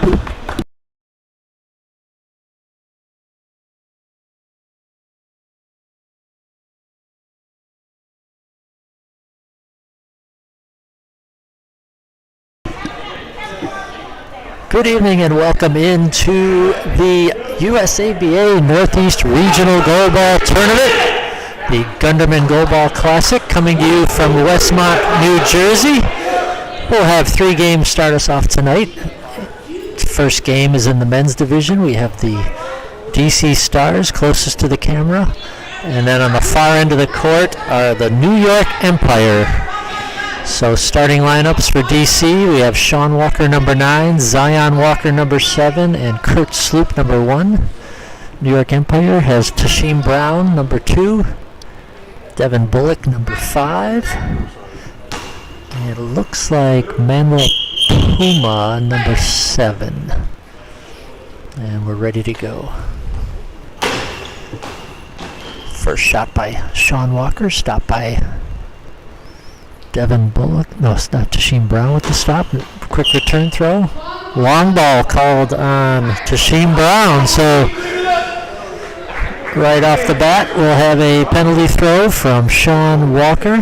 Good evening and welcome into the USABA Northeast Regional Goalball Tournament, the Gunderman Goalball Classic, coming to you from Westmont, New Jersey. We'll have 3 games start us off tonight. First game is in the men's division. We have the DC Stars closest to the camera, and then on the far end of the court are the New York Empire. So starting lineups for DC, we have Sean Walker number 9, Zion Walker number 7, and Kurt Sloop number 1. New York Empire has Tashim Brown number 2, Devin Bullock number 5. It looks like Manuel Puma number 7. And we're ready to go. First shot by Sean Walker, stopped by Devin Bullock. No, it's not Tashim Brown with the stop. Quick return throw. Long ball called on Tashim Brown. So right off the bat, we'll have a penalty throw from Sean Walker.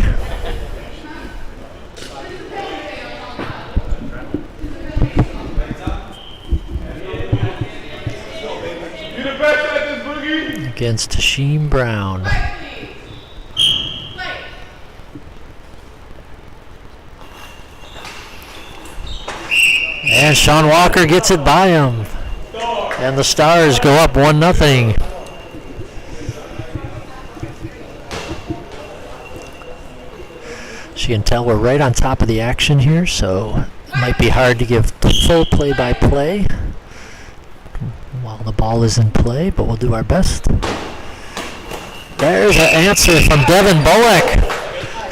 Against Tashim Brown. And Sean Walker gets it by him. And the Stars go up 1-0. As you can tell, we're right on top of the action here, so it might be hard to give full play-by-play while the ball is in play, but we'll do our best. There's an answer from Devin Bullock.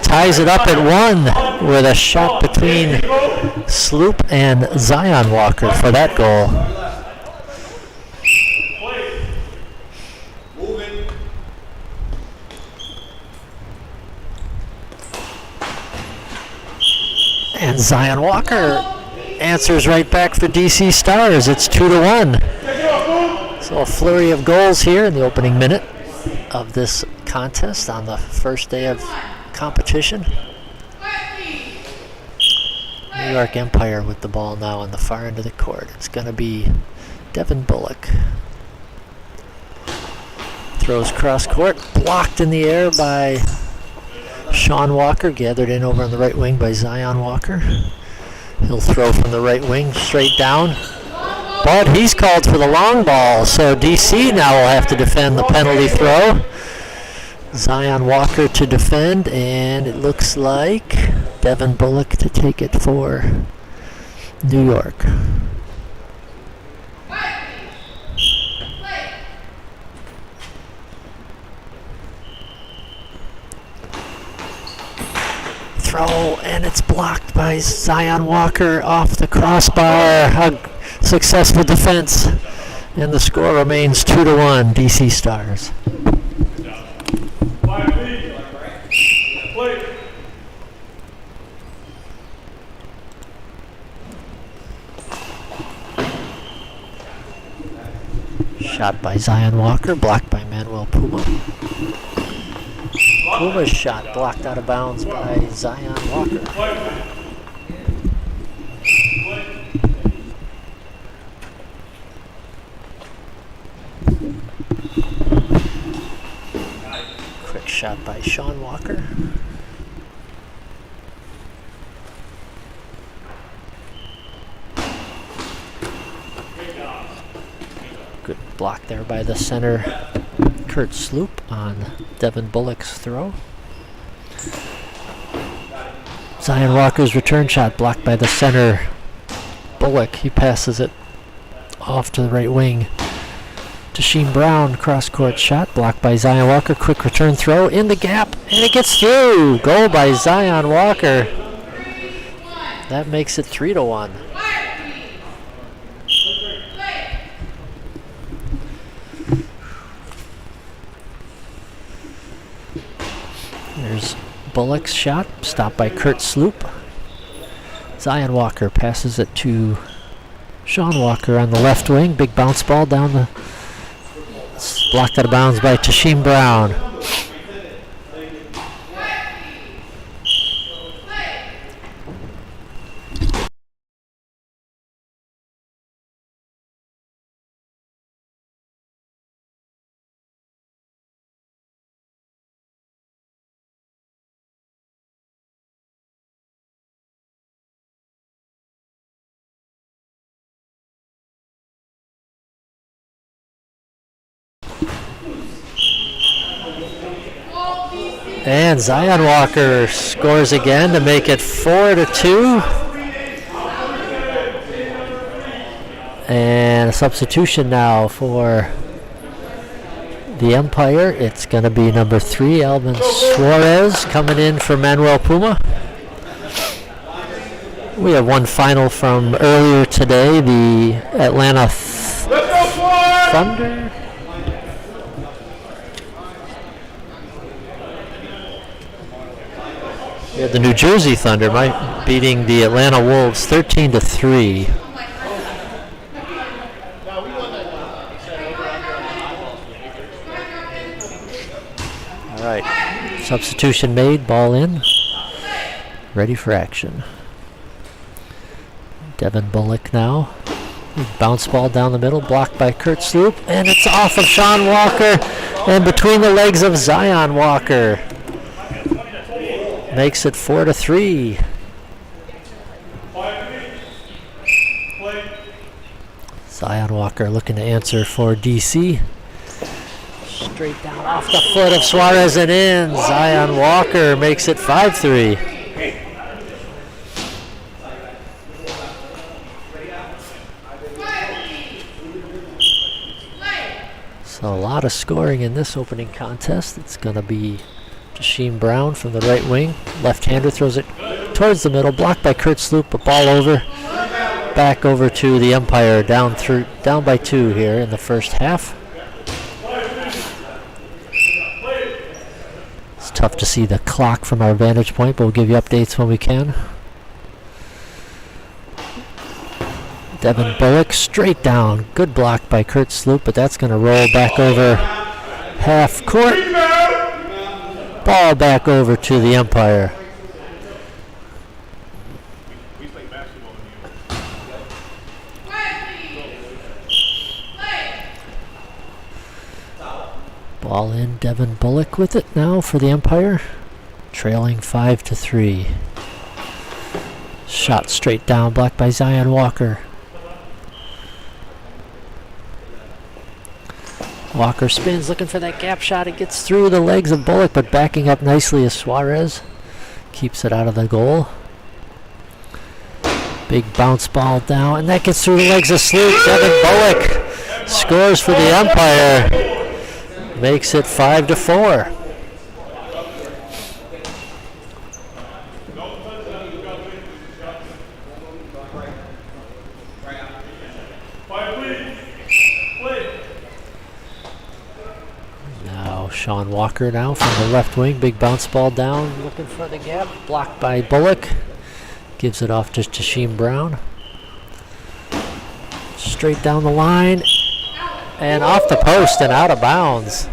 Ties it up at 1 with a shot between Sloop and Zion Walker for that goal. And Zion Walker answers right back for DC Stars. It's 2-1. So a flurry of goals here in the opening minute of this contest on the first day of competition. New York Empire with the ball now on the far end of the court. It's going to be Devin Bullock. Throws cross court, blocked in the air by Sean Walker, gathered in over on the right wing by Zion Walker. He'll throw from the right wing straight down, but he's called for the long ball, so DC now will have to defend the penalty throw. Zion Walker to defend, and it looks like Devin Bullock to take it for New York. Throw, and it's blocked by Zion Walker off the crossbar. A successful defense, and the score remains 2-1, DC Stars. Shot by Zion Walker, blocked by Manuel Puma. Puma's shot blocked out of bounds by Zion Walker. Quick shot by Sean Walker. Good block there by the center, Kurt Sloop, on Devin Bullock's throw. Zion Walker's return shot blocked by the center, Bullock. He passes it off to the right wing. Tashim Brown, cross-court shot blocked by Zion Walker. Quick return throw in the gap, and it gets through. Goal by Zion Walker. That makes it 3-1. There's Bullock's shot, stopped by Kurt Sloop. Zion Walker passes it to Sean Walker on the left wing. Big bounce ball down the... Blocked out of bounds by Tashim Brown. And Zion Walker scores again to make it 4-2. And a substitution now for the Empire. It's going to be number 3, Alvin Suarez, coming in for Manuel Puma. We have one final from earlier today, the Atlanta Thunder. We have the New Jersey Thunder beating the Atlanta Wolves 13-3. All right, substitution made, ball in, ready for action. Devin Bullock now. Bounce ball down the middle, blocked by Kurt Sloop, and it's off of Sean Walker and between the legs of Zion Walker. Makes it 4-3. Zion Walker looking to answer for DC. Straight down off the foot of Suarez and in. Zion Walker makes it 5-3. So a lot of scoring in this opening contest. It's going to be Tashim Brown from the right wing. Left-hander throws it towards the middle, blocked by Kurt Sloop, but ball over. Back over to the Empire, down by 2 here in the first half. It's tough to see the clock from our vantage point, but we'll give you updates when we can. Devin Bullock straight down. Good block by Kurt Sloop, but that's going to roll back over half court. Ball back over to the Empire. Ball in, Devin Bullock with it now for the Empire. Trailing 5-3. Shot straight down, blocked by Zion Walker. Walker spins, looking for that gap shot. It gets through the legs of Bullock, but backing up nicely is Suarez. Keeps it out of the goal. Big bounce ball down, and that gets through the legs of Sloop. Devin Bullock scores for the Empire. Makes it 5-4. Sean Walker now from the left wing. Big bounce ball down, looking for the gap. Blocked by Bullock. Gives it off to Tashim Brown. Straight down the line. And off the post and out of bounds.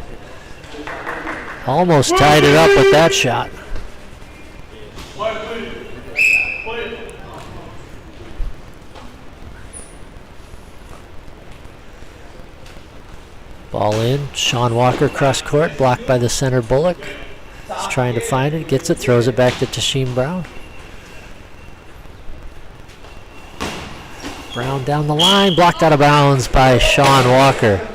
Almost tied it up with that shot. Ball in, Sean Walker cross court, blocked by the center Bullock. He's trying to find it, gets it, throws it back to Tashim Brown. Brown down the line, blocked out of bounds by Sean Walker.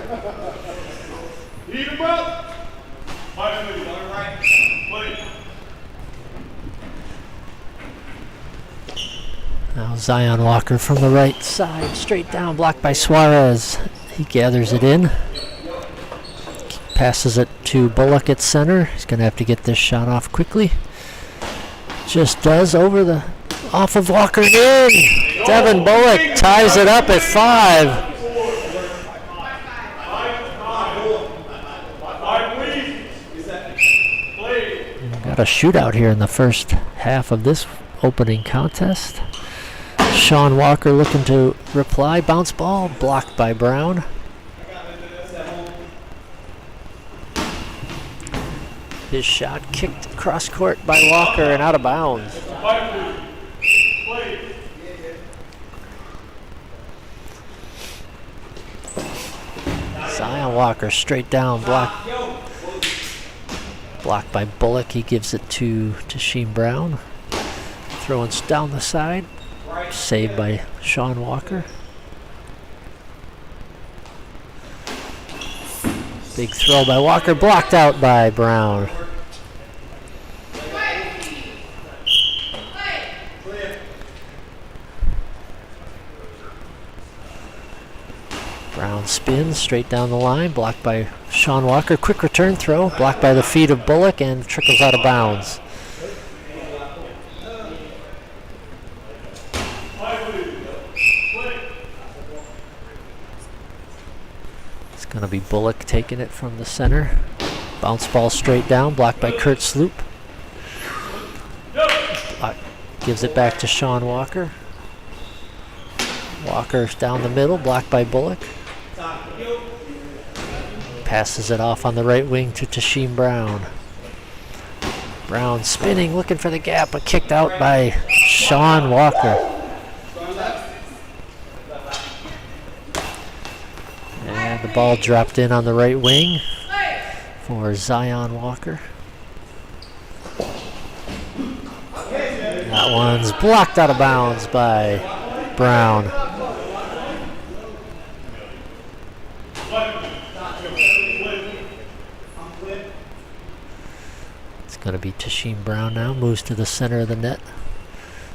Now Zion Walker from the right side, straight down, blocked by Suarez. He gathers it in. Passes it to Bullock at center. He's going to have to get this shot off quickly. Just does off of Walker and in. Devin Bullock ties it up at 5. Got a shootout here in the first half of this opening contest. Sean Walker looking to reply. Bounce ball blocked by Brown. His shot kicked cross court by Walker and out of bounds. Zion Walker straight down, blocked by Bullock. He gives it to Tasheem Brown. Throwing down the side. Saved by Sean Walker. Big throw by Walker, blocked out by Brown. Brown spins straight down the line, blocked by Sean Walker. Quick return throw, blocked by the feet of Bullock and trickles out of bounds. It's going to be Bullock taking it from the center. Bounce ball straight down, blocked by Kurt Sloop. Gives it back to Sean Walker. Walker down the middle, blocked by Bullock. Passes it off on the right wing to Tasheem Brown. Brown spinning, looking for the gap, but kicked out by Sean Walker. And the ball dropped in on the right wing for Zion Walker. That one's blocked out of bounds by Brown. It's going to be Tasheem Brown now. Moves to the center of the net.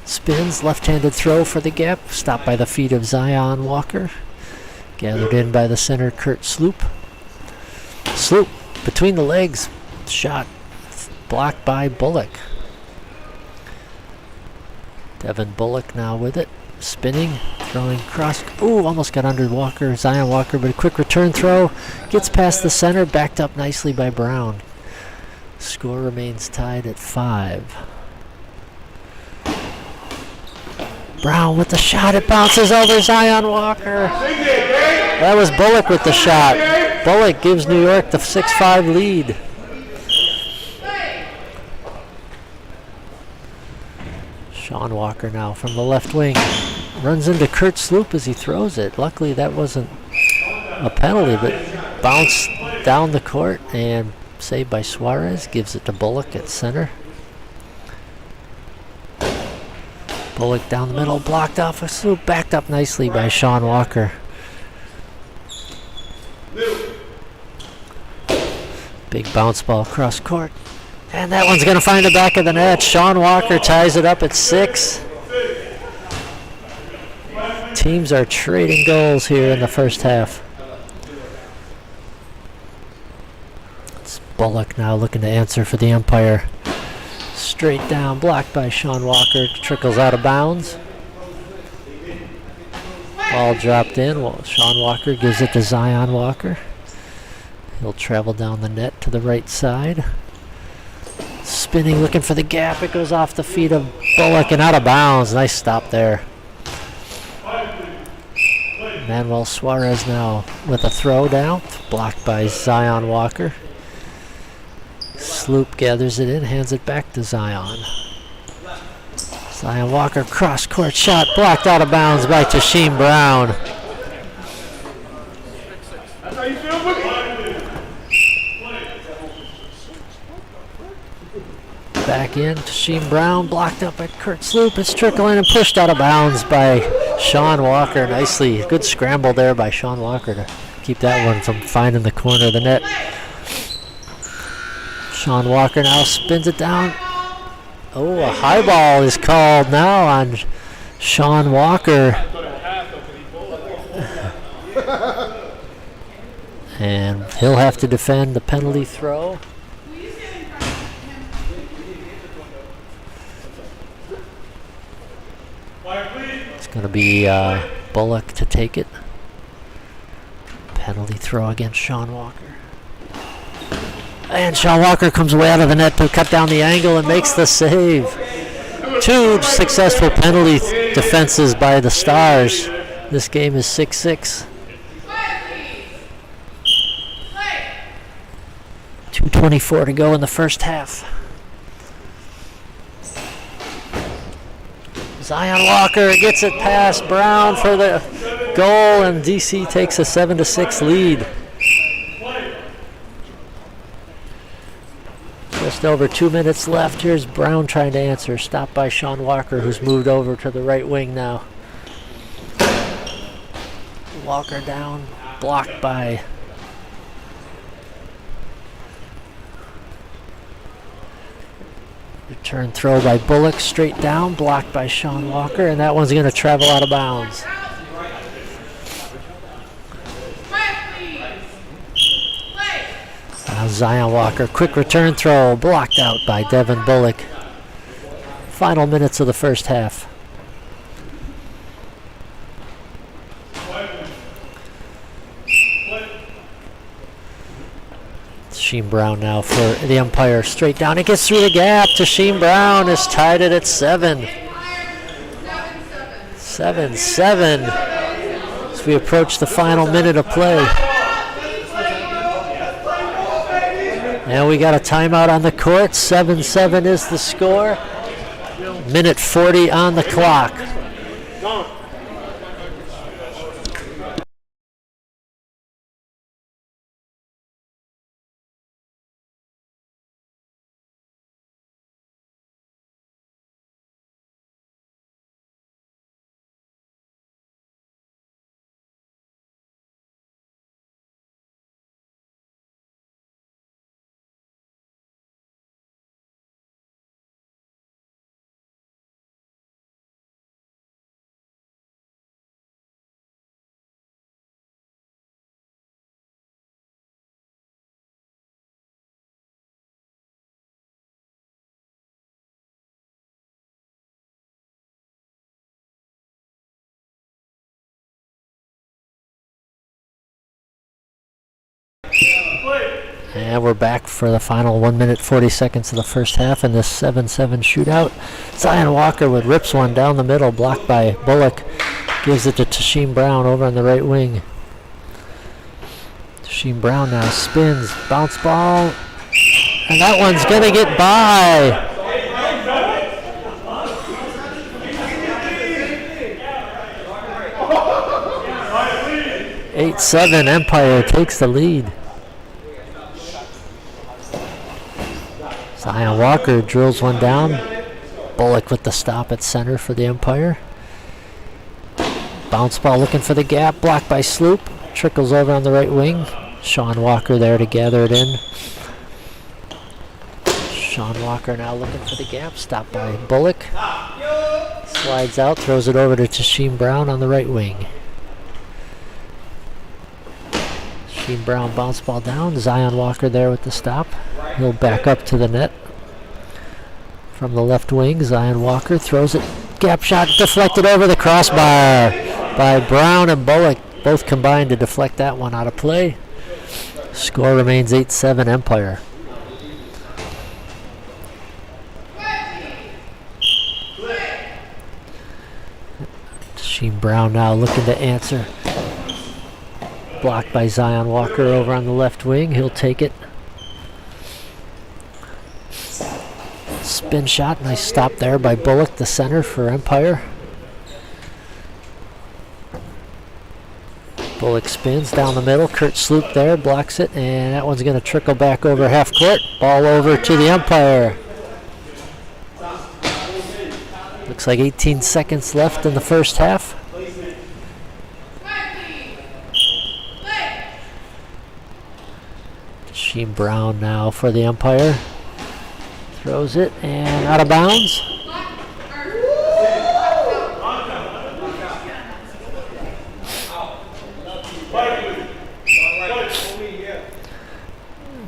Spins, left-handed throw for the gap. Stopped by the feet of Zion Walker. Gathered in by the center, Kurt Sloop. Sloop between the legs. Shot blocked by Bullock. Devin Bullock now with it. Spinning, throwing cross. Ooh, almost got under Walker, Zion Walker, but a quick return throw. Gets past the center, backed up nicely by Brown. Score remains tied at 5. Brown with the shot. It bounces over Zion Walker. That was Bullock with the shot. Bullock gives New York the 6-5 lead. Sean Walker now from the left wing. Runs into Kurt Sloop as he throws it. Luckily that wasn't a penalty, but bounced down the court and saved by Suarez. Gives it to Bullock at center. Bullock down the middle, blocked off of Sloop. Backed up nicely by Sean Walker. Big bounce ball across court. And that one's going to find the back of the net. Sean Walker ties it up at 6. Teams are trading goals here in the first half. It's Bullock now looking to answer for the umpire. Straight down, blocked by Sean Walker. Trickles out of bounds. Ball dropped in. Well, Sean Walker gives it to Zion Walker. He'll travel down the net to the right side. Spinning, looking for the gap. It goes off the feet of Bullock and out of bounds. Nice stop there. Manuel Suarez now with a throw down. Blocked by Zion Walker. Sloop gathers it in, hands it back to Zion. Zion Walker cross court shot. Blocked out of bounds by Tasheem Brown. Back in, Tasheem Brown, blocked up by Kurt Sloop. It's trickling and pushed out of bounds by Sean Walker. Nicely, good scramble there by Sean Walker to keep that one from finding the corner of the net. Sean Walker now spins it down. Oh, a high ball is called now on Sean Walker. And he'll have to defend the penalty throw. It's going to be Bullock to take it. Penalty throw against Sean Walker. And Sean Walker comes way out of the net to cut down the angle and makes the save. 2 successful penalty defenses by the Stars. This game is 6-6. 2:24 to go in the first half. Zion Walker gets it past Brown for the goal, and DC takes a 7-6 lead. Just over 2 minutes left. Here's Brown trying to answer. Stopped by Sean Walker, who's moved over to the right wing now. Walker down, blocked by return throw by Bullock, straight down, blocked by Sean Walker, and that one's going to travel out of bounds. Now Zion Walker, quick return throw, blocked out by Devin Bullock. Final minutes of the first half. Sheen Brown now for the umpire, straight down. It gets through the gap to Sheen Brown. Has tied it at 7. 7-7 as we approach the final minute of play. And we got a timeout on the court. 7-7 is the score. Minute 40 on the clock. And we're back for the final 1 minute 40 seconds of the first half in this 7-7 shootout. Zion Walker with rips one down the middle, blocked by Bullock. Gives it to Tasheem Brown over on the right wing. Tasheem Brown now spins, bounce ball, and that one's gonna get by. (8-7) Empire takes the lead. Zion Walker drills one down. Bullock with the stop at center for the Empire. Bounce ball looking for the gap, blocked by Sloop. Trickles over on the right wing. Sean Walker there to gather it in. Sean Walker now looking for the gap, stopped by Bullock. Slides out, throws it over to Tasheem Brown on the right wing. Tasheem Brown bounce ball down. Zion Walker there with the stop. He'll back up to the net. From the left wing, Zion Walker throws it. Gap shot deflected over the crossbar by Brown and Bullock. Both combined to deflect that one out of play. Score remains 8-7 Empire. Tasheem Brown now looking to answer. Blocked by Zion Walker over on the left wing. He'll take it. Spin shot, nice stop there by Bullock, the center for Empire. Bullock spins down the middle. Kurt Sloop there, blocks it, and that one's going to trickle back over half court. Ball over to the Empire. Looks like 18 seconds left in the first half. Tasheem Brown now for the Empire. Throws it and out of bounds.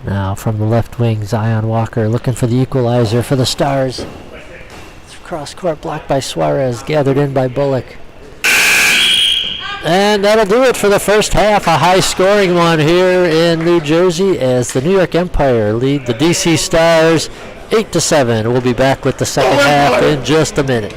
Now from the left wing, Zion Walker looking for the equalizer for the Stars. Cross court blocked by Suarez, gathered in by Bullock. And that'll do it for the first half. A high-scoring one here in New Jersey as the New York Empire lead the DC Stars 8-7. We'll be back with the second half in just a minute.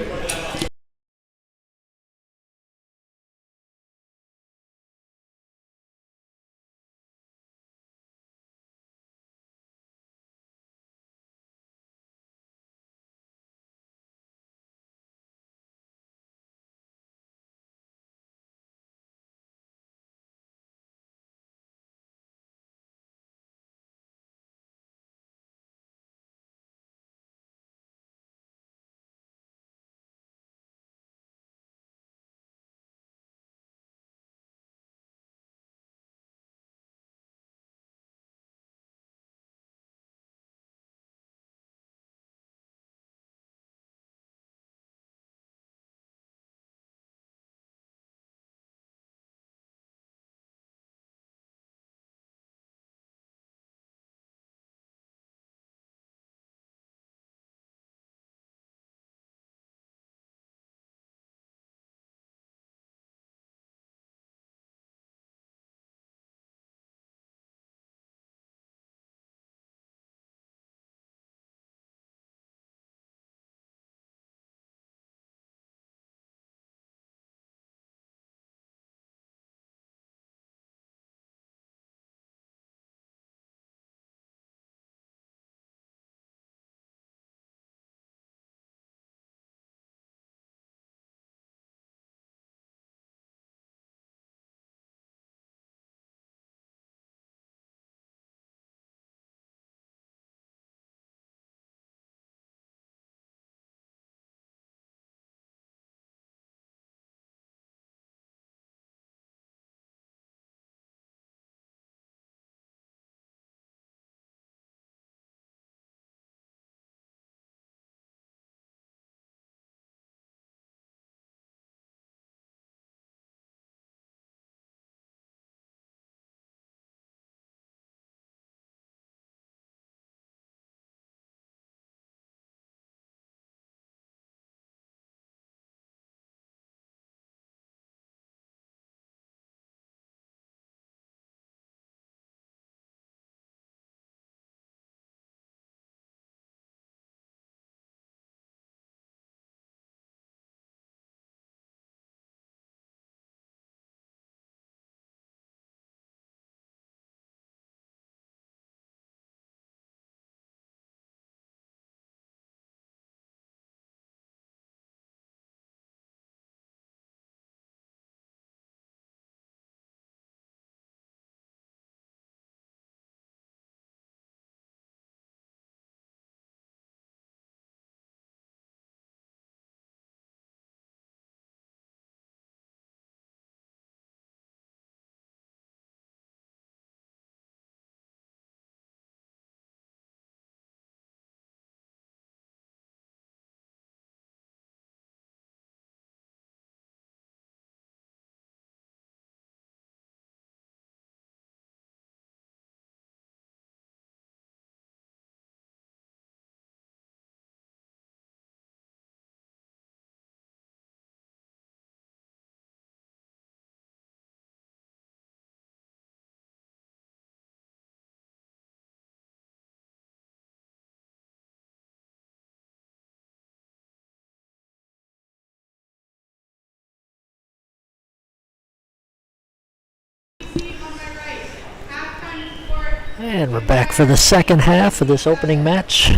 And we're back for the second half of this opening match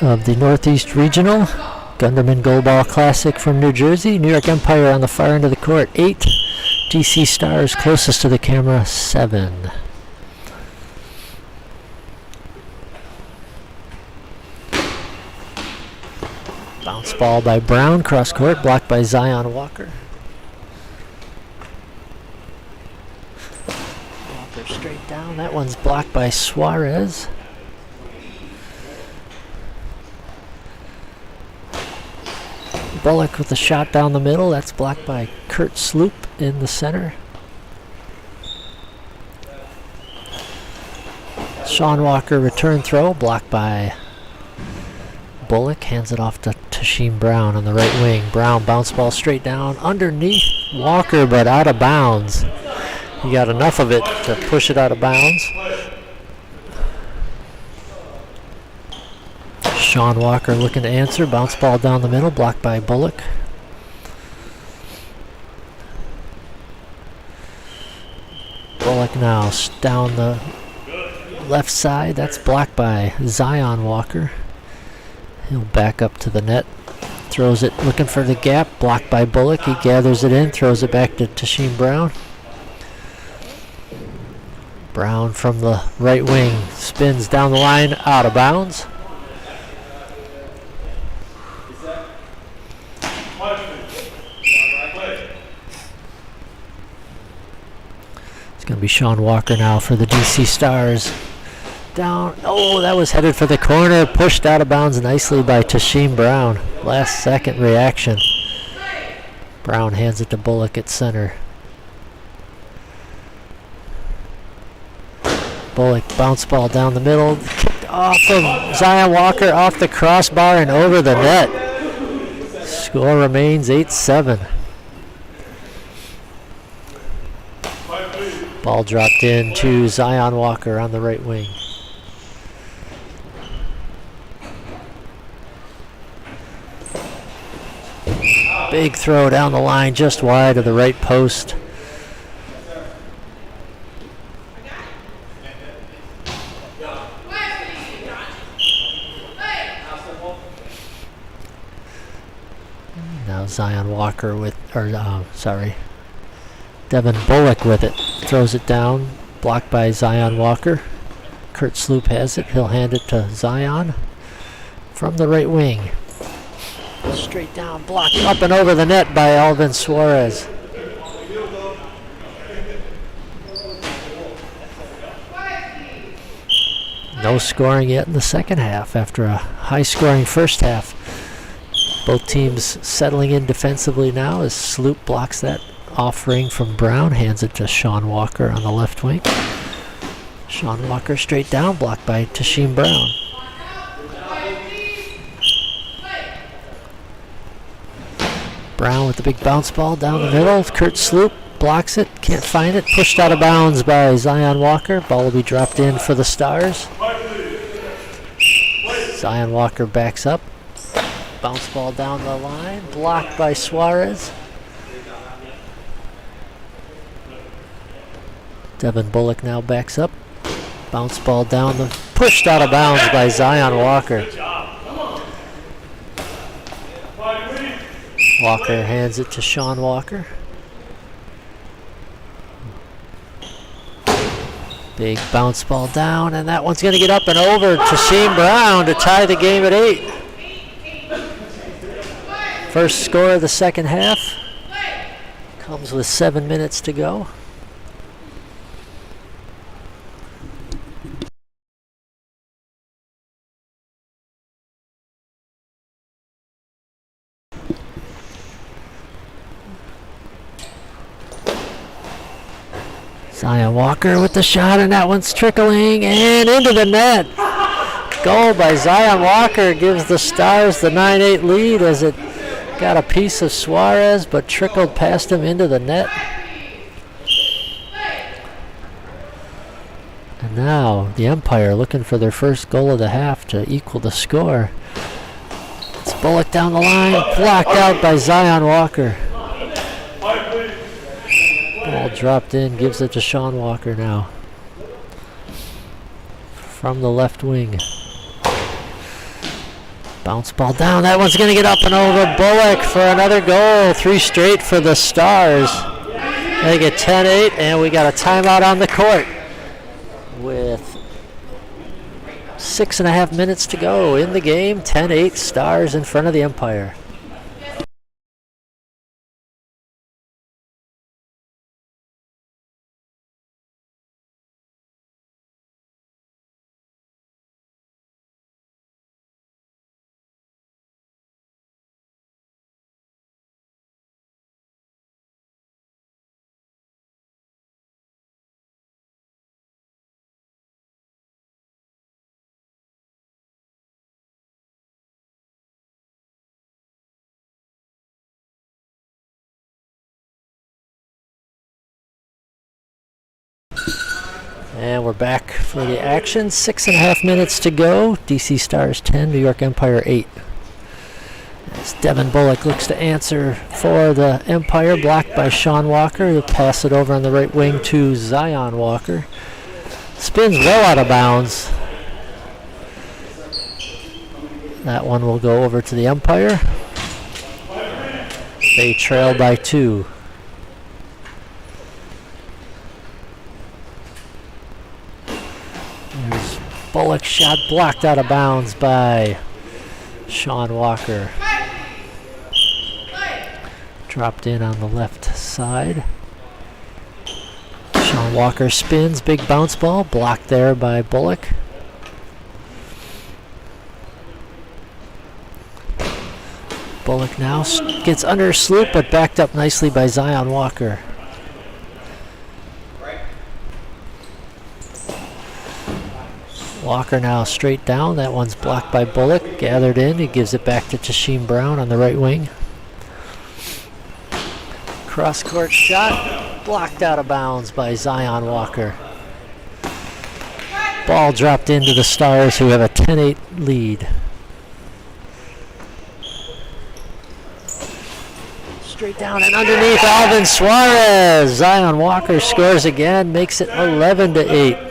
of the Northeast Regional Gunderman Goalball Classic from New Jersey. New York Empire on the far end of the court, 8. DC Stars closest to the camera, 7. Bounce ball by Brown, cross court, blocked by Zion Walker. Walker straight down, that one's blocked by Suarez. Bullock with the shot down the middle, that's blocked by Kurt Sloop in the center. Sean Walker return throw, blocked by Bullock, hands it off to Tashim Brown on the right wing. Brown bounce ball straight down underneath Walker, but out of bounds. He got enough of it to push it out of bounds. Sean Walker looking to answer. Bounce ball down the middle, blocked by Bullock. Bullock now down the left side. That's blocked by Zion Walker. He'll back up to the net. Throws it, looking for the gap. Blocked by Bullock. He gathers it in, throws it back to Tashim Brown. Brown from the right wing spins down the line, out of bounds. It's going to be Sean Walker now for the DC Stars. Down. Oh, that was headed for the corner. Pushed out of bounds nicely by Tashim Brown. Last second reaction. Brown hands it to Bullock at center. Bullock bounce ball down the middle. Kicked off of Zion Walker off the crossbar and over the net. Score remains 8-7. Ball dropped in to Zion Walker on the right wing. Big throw down the line, just wide of the right post. Now Zion Walker with, Devin Bullock with it. Throws it down, blocked by Zion Walker. Kurt Sloop has it. He'll hand it to Zion from the right wing. Straight down, blocked up and over the net by Alvin Suarez. No scoring yet in the second half after a high-scoring first half. Both teams settling in defensively now as Sloop blocks that offering from Brown, hands it to Sean Walker on the left wing. Sean Walker straight down, blocked by Tashim Brown. Brown with the big bounce ball down the middle. Kurt Sloop blocks it, can't find it. Pushed out of bounds by Zion Walker. Ball will be dropped in for the Stars. Zion Walker backs up. Bounce ball down the line, blocked by Suarez. Devin Bullock now backs up. Bounce ball down the, pushed out of bounds by Zion Walker. Walker hands it to Sean Walker. Big bounce ball down, and that one's going to get up and over to Tashim Brown to tie the game at 8. First score of the second half comes with 7 minutes to go. Zion Walker with the shot, and that one's trickling and into the net. Goal by Zion Walker gives the Stars the 9-8 lead as it got a piece of Suarez but trickled past him into the net. And now the Empire looking for their first goal of the half to equal the score. It's Bullock down the line, blocked out by Zion Walker. Ball dropped in, gives it to Sean Walker now. from the left wing. Bounce ball down. That one's going to get up and over Bullock for another goal. 3 straight for the Stars. They get 10-8, and we got a timeout on the court with 6.5 minutes to go in the game. 10-8, Stars in front of the umpire. And we're back for the action. 6.5 minutes to go. DC Stars 10, New York Empire 8. As Devin Bullock looks to answer for the Empire, blocked by Sean Walker. He'll pass it over on the right wing to Zion Walker. Spins well out of bounds. That one will go over to the umpire. They trail by 2. There's Bullock shot blocked out of bounds by Sean Walker. Dropped in on the left side. Sean Walker spins, big bounce ball, blocked there by Bullock. Bullock now gets under sloop, but backed up nicely by Zion Walker. Walker now straight down. That one's blocked by Bullock. Gathered in. He gives it back to Tashim Brown on the right wing. Cross-court shot. Blocked out of bounds by Zion Walker. Ball dropped into the Stars, who have a 10-8 lead. Straight down and underneath Alvin Suarez. Zion Walker scores again, makes it 11-8.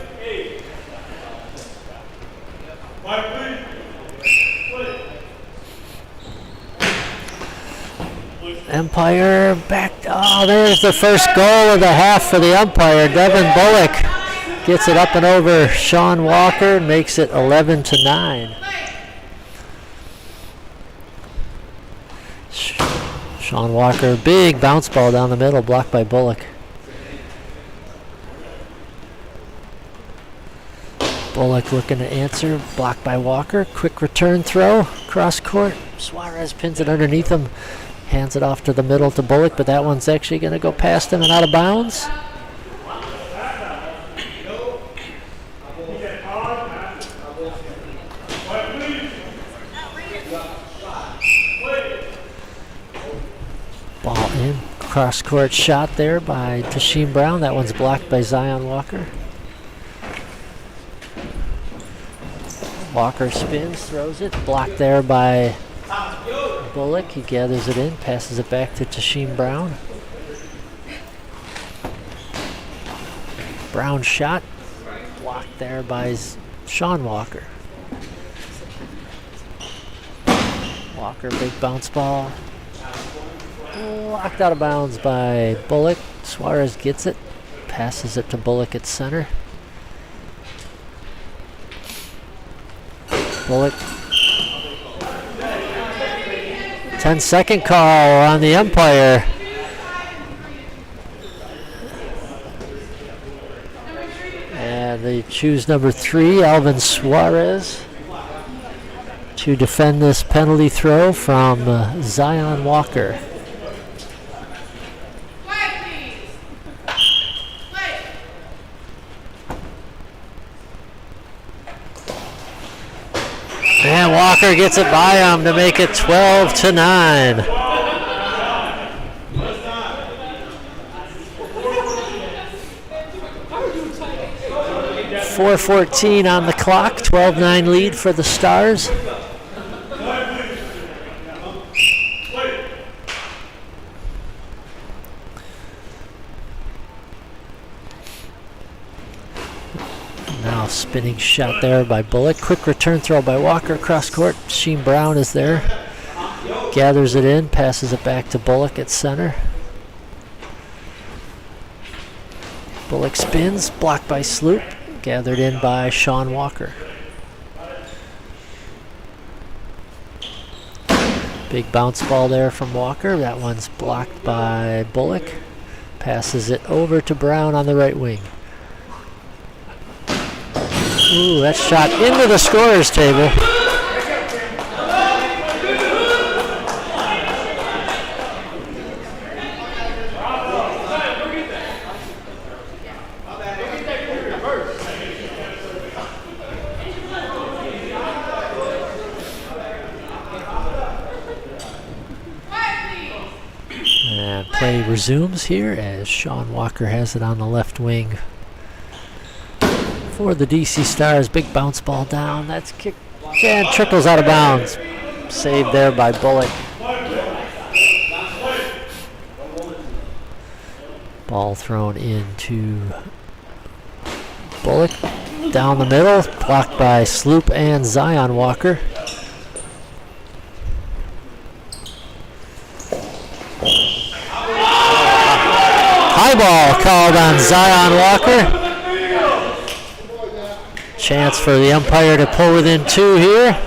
Empire back. Oh, there's the first goal of the half for the Umpire. Devin Bullock gets it up and over Sean Walker and makes it 11-9. Sean Walker, big bounce ball down the middle, blocked by Bullock. Bullock looking to answer, blocked by Walker. Quick return throw, cross court. Suarez pins it underneath him. Hands it off to the middle to Bullock, but that one's actually going to go past him and out of bounds. Ball in. Cross-court shot there by Tashim Brown. That one's blocked by Zion Walker. Walker spins, throws it. Blocked there by Bullock. He gathers it in, passes it back to Tashim Brown. Brown shot, blocked there by Sean Walker. Walker, big bounce ball. Blocked out of bounds by Bullock. Suarez gets it, passes it to Bullock at center. Bullock. 10-second call on the umpire. And they choose number 3, Alvin Suarez, to defend this penalty throw from Zion Walker. And Walker gets it by him to make it 12-9. 4:14 on the clock, 12-9 lead for the Stars. Now spinning shot there by Bullock. Quick return throw by Walker across court. Sheen Brown is there. Gathers it in, passes it back to Bullock at center. Bullock spins, blocked by Sloop. Gathered in by Sean Walker. Big bounce ball there from Walker. That one's blocked by Bullock. Passes it over to Brown on the right wing. Ooh, that shot into the scorer's table. And play resumes here as Sean Walker has it on the left wing for the DC Stars. Big bounce ball down. That's kicked and trickles out of bounds. Saved there by Bullock. Ball thrown into Bullock. Down the middle. Blocked by Sloop and Zion Walker. High ball called on Zion Walker. Chance for the umpire to pull within 2 here.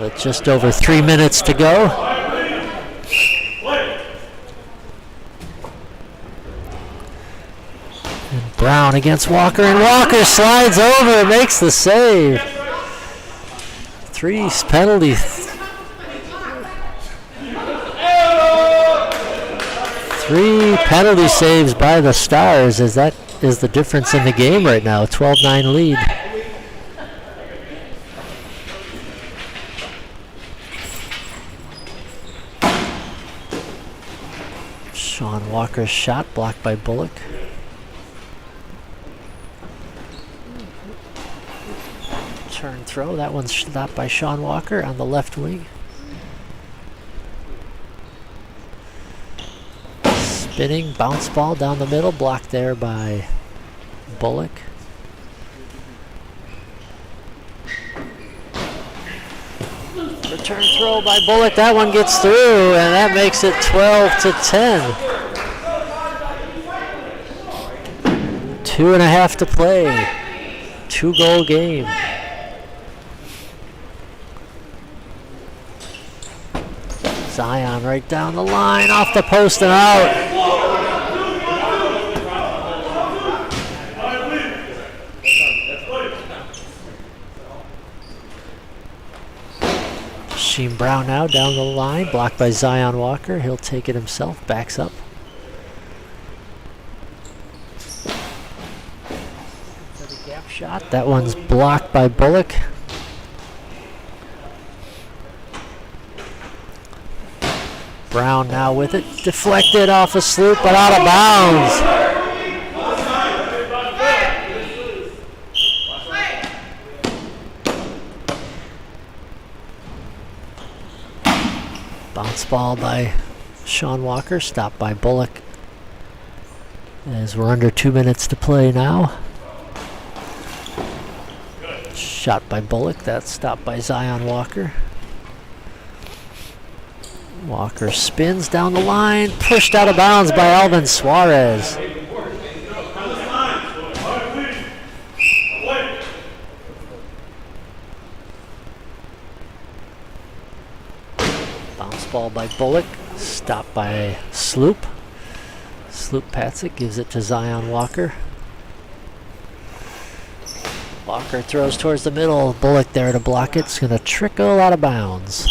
With just over 3 minutes to go. And Brown against Walker, and Walker slides over, makes the save. 3 penalties. 3 penalty saves by the Stars, as that is the difference in the game right now. 12-9 lead. Sean Walker's shot blocked by Bullock. Turn throw, that one's stopped by Sean Walker on the left wing. Spinning bounce ball down the middle, blocked there by Bullock. Return throw by Bullock, that one gets through, and that makes it 12-10. 2.5 to play. 2-goal game. Zion right down the line, off the post and out. Sheen Brown now down the line, blocked by Zion Walker. He'll take it himself, backs up. For the gap shot, that one's blocked by Bullock. Brown now with it, deflected off a Sloop, but out of bounds. Bounce ball by Sean Walker, stopped by Bullock. As we're under 2 minutes to play now. Shot by Bullock, that's stopped by Zion Walker. Walker spins down the line, pushed out of bounds by Alvin Suarez. Bounce ball by Bullock, stopped by Sloop. Sloop pats it, gives it to Zion Walker. Walker throws towards the middle, Bullock there to block it. It's going to trickle out of bounds.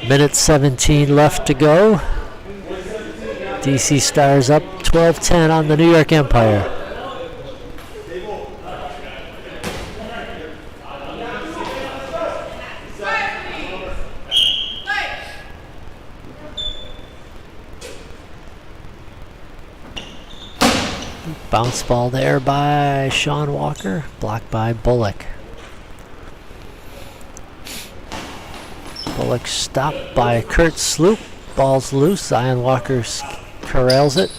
Minute 17 left to go. DC Stars up 12-10 on the New York Empire. Bounce ball there by Sean Walker, blocked by Bullock. Bullock stopped by Kurt Sloop. Ball's loose. Zion Walker corrals it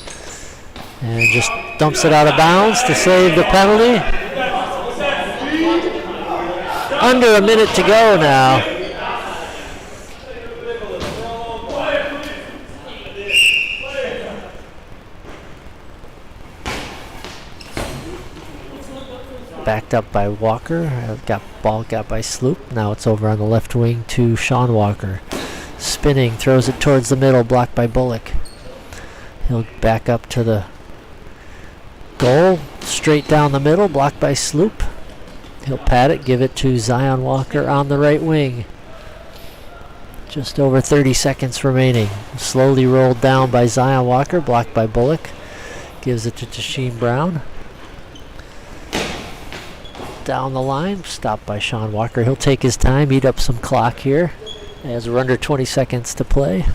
and just dumps it out of bounds to save the penalty. Under a minute to go now. Backed up by Walker. Ball got by Sloop. Now it's over on the left wing to Sean Walker. Spinning, throws it towards the middle, blocked by Bullock. He'll back up to the goal, straight down the middle, blocked by Sloop. He'll pat it, give it to Zion Walker on the right wing. Just over 30 seconds remaining. Slowly rolled down by Zion Walker, blocked by Bullock. Gives it to Tasheen Brown. Down the line, stopped by Sean Walker. He'll take his time, eat up some clock here as we're under 20 seconds to play.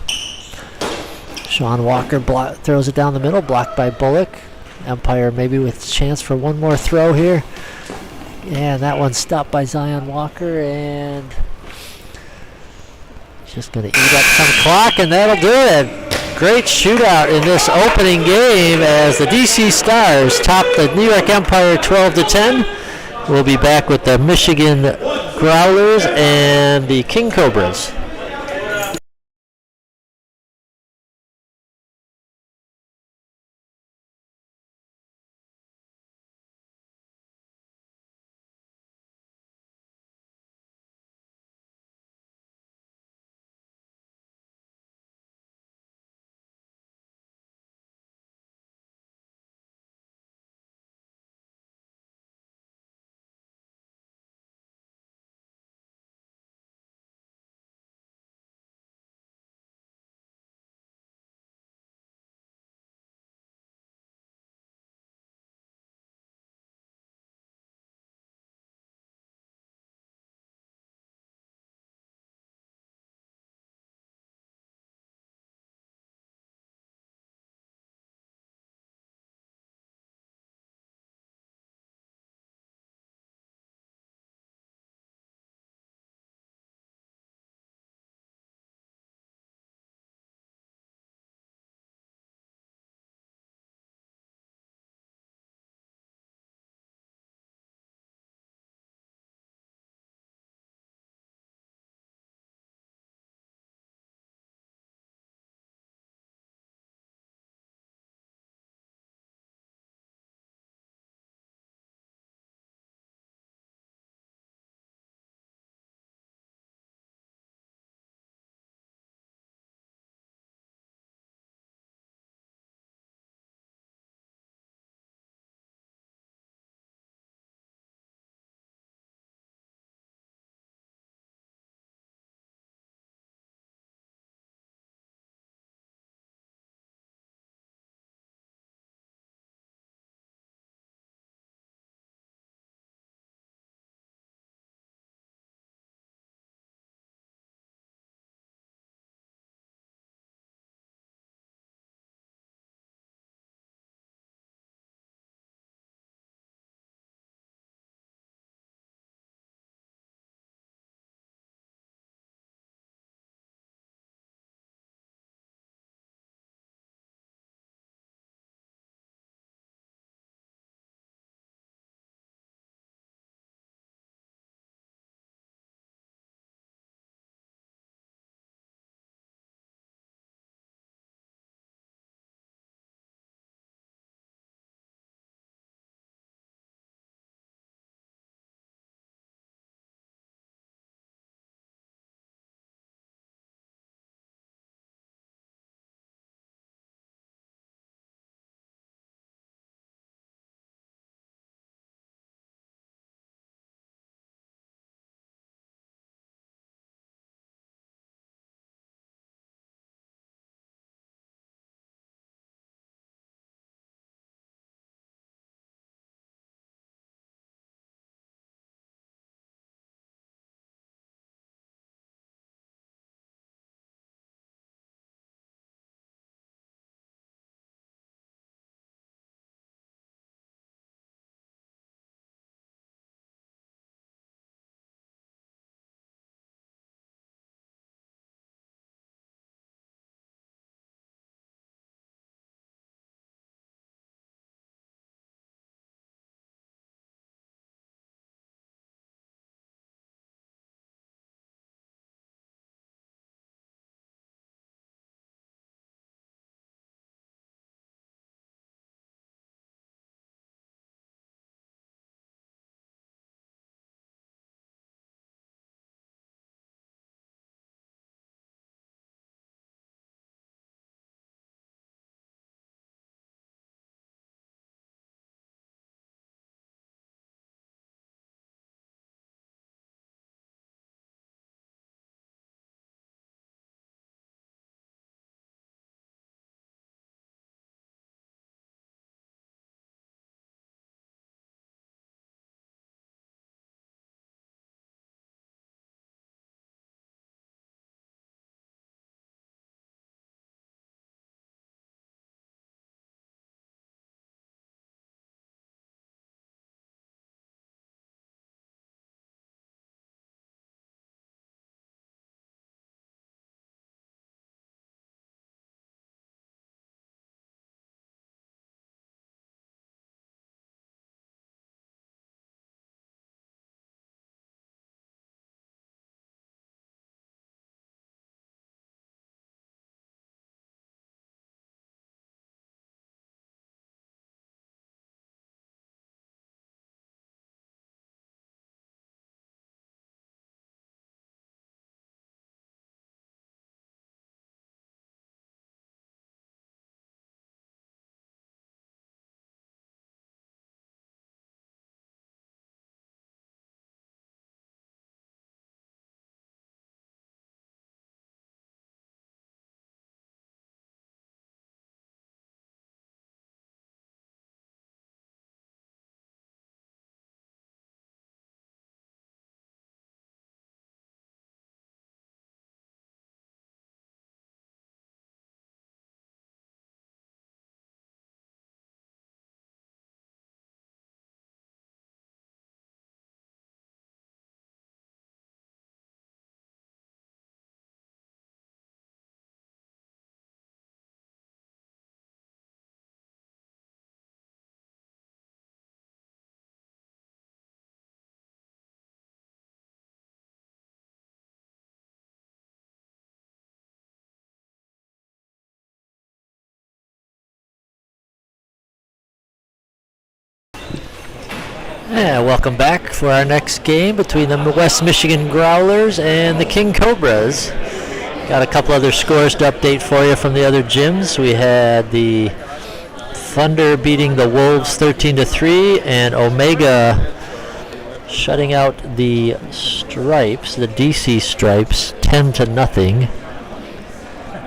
Sean Walker throws it down the middle, blocked by Bullock. Empire maybe with a chance for one more throw here. Yeah, that one's stopped by Zion Walker, and just going to eat up some clock, and that'll do it. Great shootout in this opening game as the DC Stars top the New York Empire 12-10. We'll be back with the Michigan Growlers and the King Cobras. And welcome back for our next game between the West Michigan Growlers and the King Cobras. Got a couple other scores to update for you from the other gyms. We had the Thunder beating the Wolves 13-3, and Omega shutting out the Stripes, the DC Stripes, 10-0.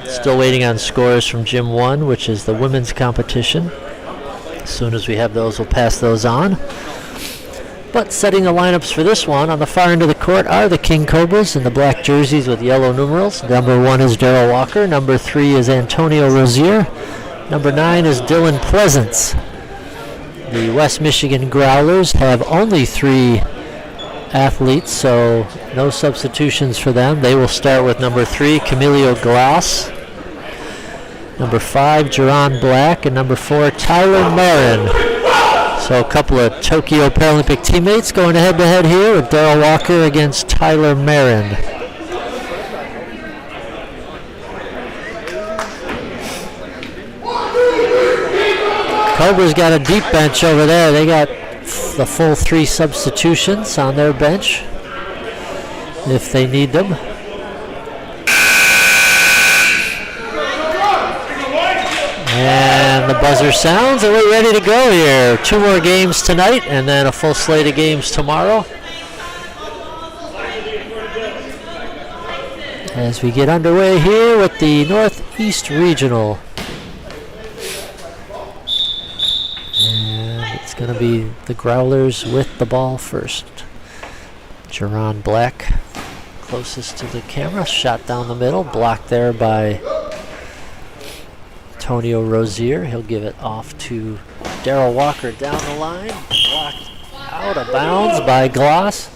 Still waiting on scores from Gym 1, which is the women's competition. As soon as we have those, we'll pass those on. But setting the lineups for this one, on the far end of the court are the King Cobras in the black jerseys with yellow numerals. Number 1 is Darryl Walker. Number 3 is Antonio Rozier. Number 9 is Dylan Pleasance. The West Michigan Growlers have only 3 athletes, so no substitutions for them. They will start with number 3, Camilio Glass. Number 5, Jerron Black. And number 4, Tyler Marin. So a couple of Tokyo Paralympic teammates going head-to-head here with Darryl Walker against Tyler Marin. Cobras got a deep bench over there. They got the full 3 substitutions on their bench if they need them. And the buzzer sounds, and we're ready to go here. 2 more games tonight, and then a full slate of games tomorrow. As we get underway here with the Northeast Regional. And it's going to be the Growlers with the ball first. Jerron Black closest to the camera, shot down the middle, blocked there by Antonio Rozier. He'll give it off to Darryl Walker down the line. Blocked out of bounds by Gloss.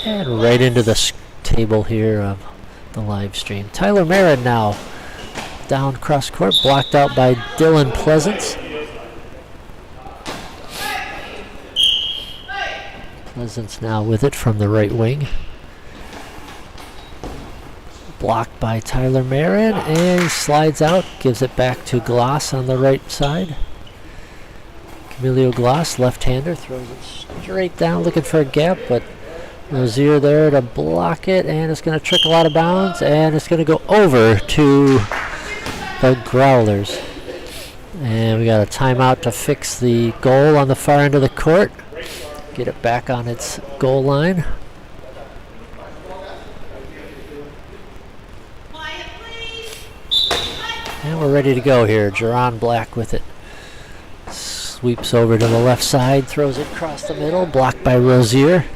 And right into the table here of the live stream. Tyler Marin now down cross court, blocked out by Dylan Pleasance. Pleasance now with it from the right wing. Blocked by Tyler Marin, and he slides out, gives it back to Gloss on the right side. Camilio Gloss, left-hander, throws it straight down, looking for a gap, but Rozier there to block it, and it's going to trickle out of bounds, and it's going to go over to the Growlers. And we got a timeout to fix the goal on the far end of the court. Get it back on its goal line. And we're ready to go here. Jerron Black with it. Sweeps over to the left side, throws it across the middle, blocked by Rozier.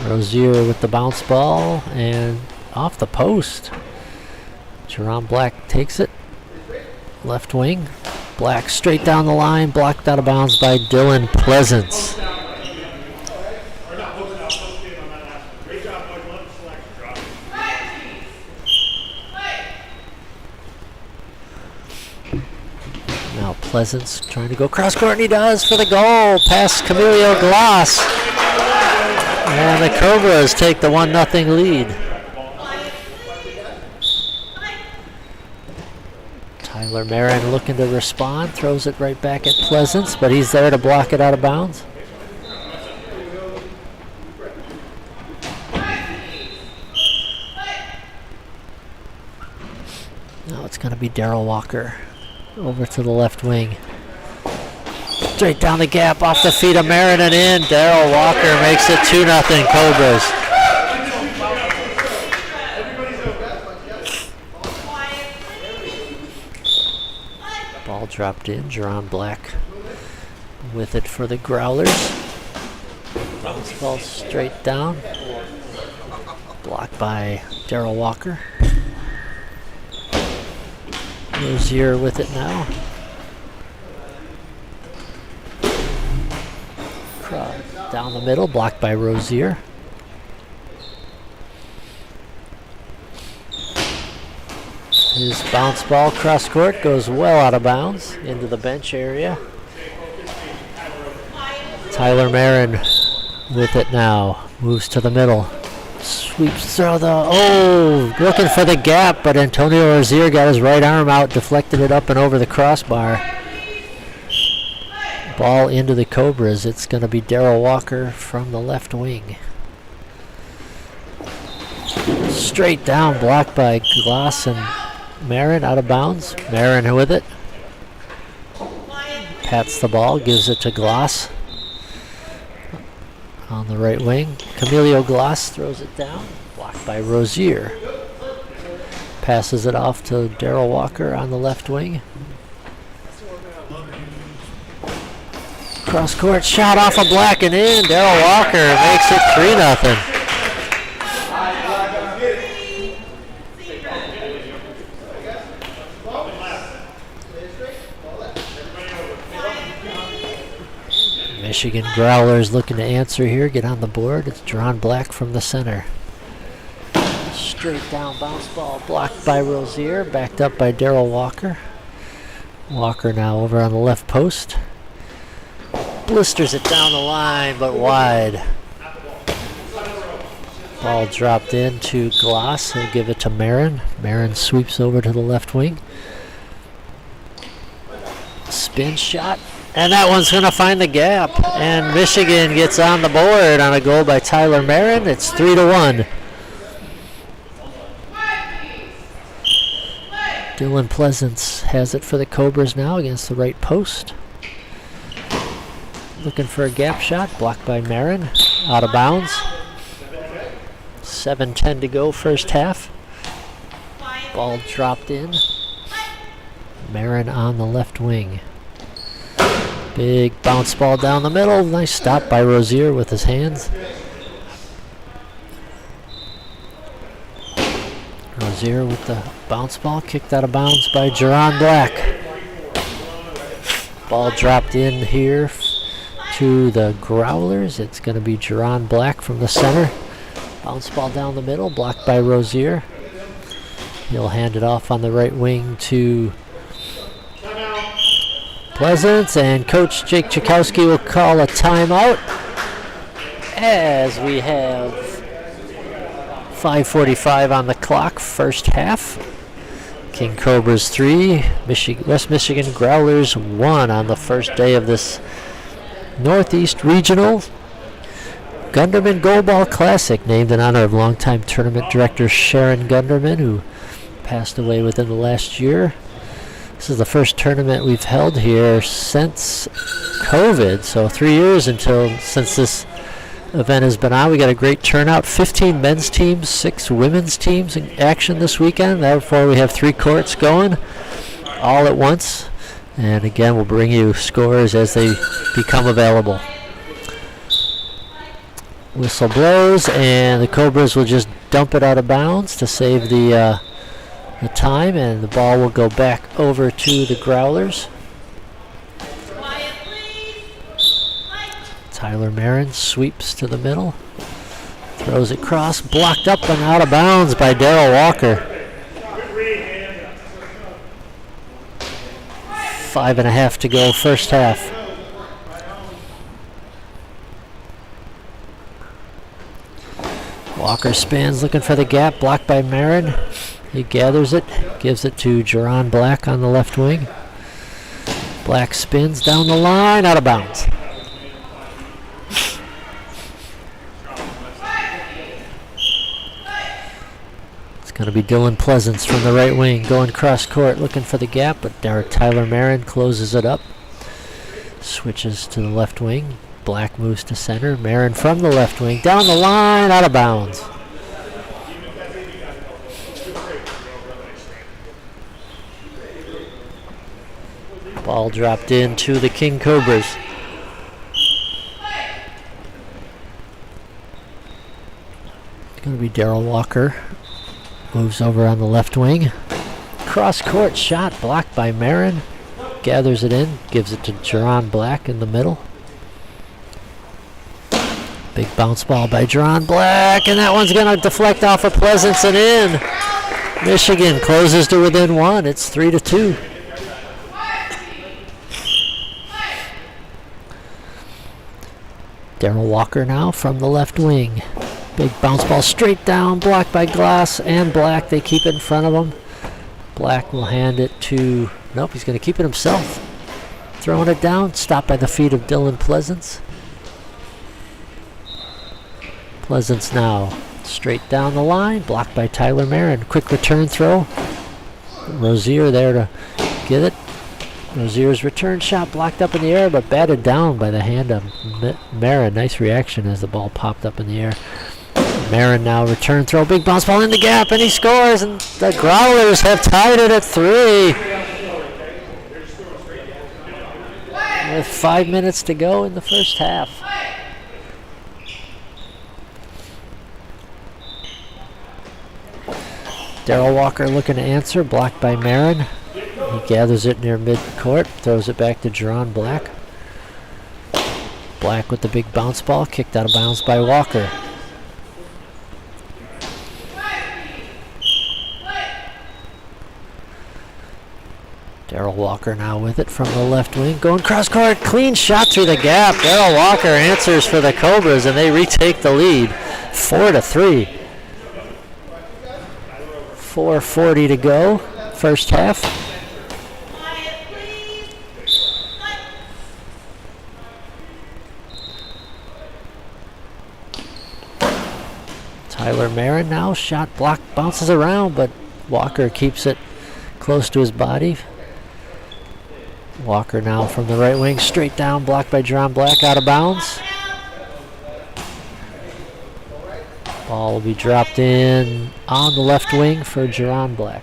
Rozier with the bounce ball and off the post. Jerron Black takes it. Left wing. Black straight down the line, blocked out of bounds by Dylan Pleasance. Now Pleasance trying to go cross court, and he does for the goal. Past Camilio Glass. And the Cobras take the 1-0 lead. Tyler Marin looking to respond, throws it right back at Pleasance, but he's there to block it out of bounds. Now it's going to be Darryl Walker over to the left wing. Straight down the gap, off the feet of Marin and in. Darryl Walker makes it 2-0 Cobras. Ball dropped in. Jerron Black with it for the Growlers. Bounce ball straight down. Blocked by Darryl Walker. Rozier with it now. Down the middle, blocked by Rozier. His bounce ball cross court goes well out of bounds into the bench area. Tyler Marin with it now. Moves to the middle. Sweeps throw looking for the gap, but Antonio Rozier got his right arm out, deflected it up and over the crossbar. Ball into the Cobras. It's going to be Darrell Walker from the left wing. Straight down, blocked by Gloss and Marin, out of bounds. Marin with it. Pats the ball, gives it to Gloss. On the right wing, Camilio Gloss throws it down, blocked by Rozier. Passes it off to Darrell Walker on the left wing. Cross court shot off of Black and in. Darrell Walker makes it 3-0. Michigan Growlers looking to answer here, get on the board. It's Jerron Black from the center. Straight down bounce ball, blocked by Rozier, backed up by Darrell Walker. Walker now over on the left post. Blisters it down the line, but wide. Ball dropped in to Gloss. He'll give it to Marin. Marin sweeps over to the left wing. Spin shot. And that one's going to find the gap. And Michigan gets on the board on a goal by Tyler Marin. It's 3-1. Dylan Pleasance has it for the Cobras now against the right post. Looking for a gap shot. Blocked by Marin. Out of bounds. 7:10 to go first half. Ball dropped in. Marin on the left wing. Big bounce ball down the middle. Nice stop by Rozier with his hands. Rozier with the bounce ball. Kicked out of bounds by Jerron Black. Ball dropped in here to the Growlers. It's going to be Jerron Black from the center. Bounce ball down the middle. Blocked by Rozier. He'll hand it off on the right wing to Pleasance, and Coach Jake Chakowski will call a timeout as we have 5:45 on the clock, first half. King Cobras 3, West Michigan Growlers 1 on the first day of this Northeast Regional Gunderman Goalball Classic, named in honor of longtime tournament director Sharon Gunderman, who passed away within the last year. This is the first tournament we've held here since COVID, so 3 years since this event has been on. We got a great turnout, 15 men's teams, 6 women's teams in action this weekend. Therefore, we have 3 courts going all at once. And again, we'll bring you scores as they become available. Whistle blows, and the Cobras will just dump it out of bounds to save the time, and the ball will go back over to the Growlers. Tyler Marin sweeps to the middle, throws it cross, blocked up and out of bounds by Darrell Walker. 5:30 to go first half. Walker spins, looking for the gap, blocked by Marin. He gathers it, gives it to Jerron Black on the left wing. Black spins down the line, out of bounds. It's going to be Dylan Pleasance from the right wing, going cross court, looking for the gap, but Tyler Marin closes it up. Switches to the left wing. Black moves to center. Marin from the left wing, down the line, out of bounds. Ball dropped in to the King Cobras. It's going to be Darrell Walker. Moves over on the left wing. Cross court shot blocked by Marin. Gathers it in. Gives it to Jerron Black in the middle. Big bounce ball by Jerron Black. And that one's going to deflect off of Pleasance and in. Michigan closes to within 1. It's 3-2. Darrell Walker now from the left wing. Big bounce ball straight down, blocked by Glass and Black. They keep it in front of him. Black will hand it to, nope, he's going to keep it himself. Throwing it down, stopped by the feet of Dylan Pleasance. Pleasance now straight down the line, blocked by Tyler Marin. Quick return throw. Rozier there to get it. Rozier's return shot blocked up in the air, but batted down by the hand of Marin. Nice reaction as the ball popped up in the air. Marin now return throw, big bounce ball in the gap, and he scores, and the Growlers have tied it at 3. With 5 minutes to go in the first half. Darrell Walker looking to answer, blocked by Marin. He gathers it near midcourt, throws it back to Jerron Black. Black with the big bounce ball, kicked out of bounds by Walker. Darrell Walker now with it from the left wing, going cross court, clean shot through the gap. Darrell Walker answers for the Cobras, and they retake the lead, 4-3. 4:40 to go, first half. Tyler Marin now, shot block, bounces around, but Walker keeps it close to his body. Walker now from the right wing, straight down, blocked by Jerron Black, out of bounds. Ball will be dropped in on the left wing for Jerron Black.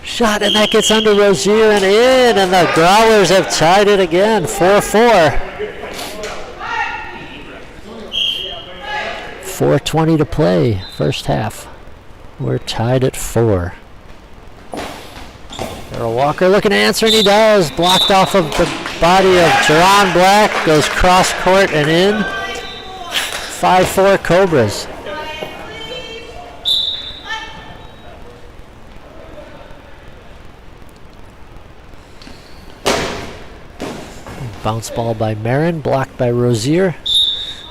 Shot, and that gets under Rozier and in, and the Growlers have tied it again, 4-4. 4:20 to play, first half. We're tied at 4. Darrell Walker looking to answer, and he does. Blocked off of the body of Jerron Black, goes cross court and in. 5-4 Cobras. Bounce ball by Marin, blocked by Rozier.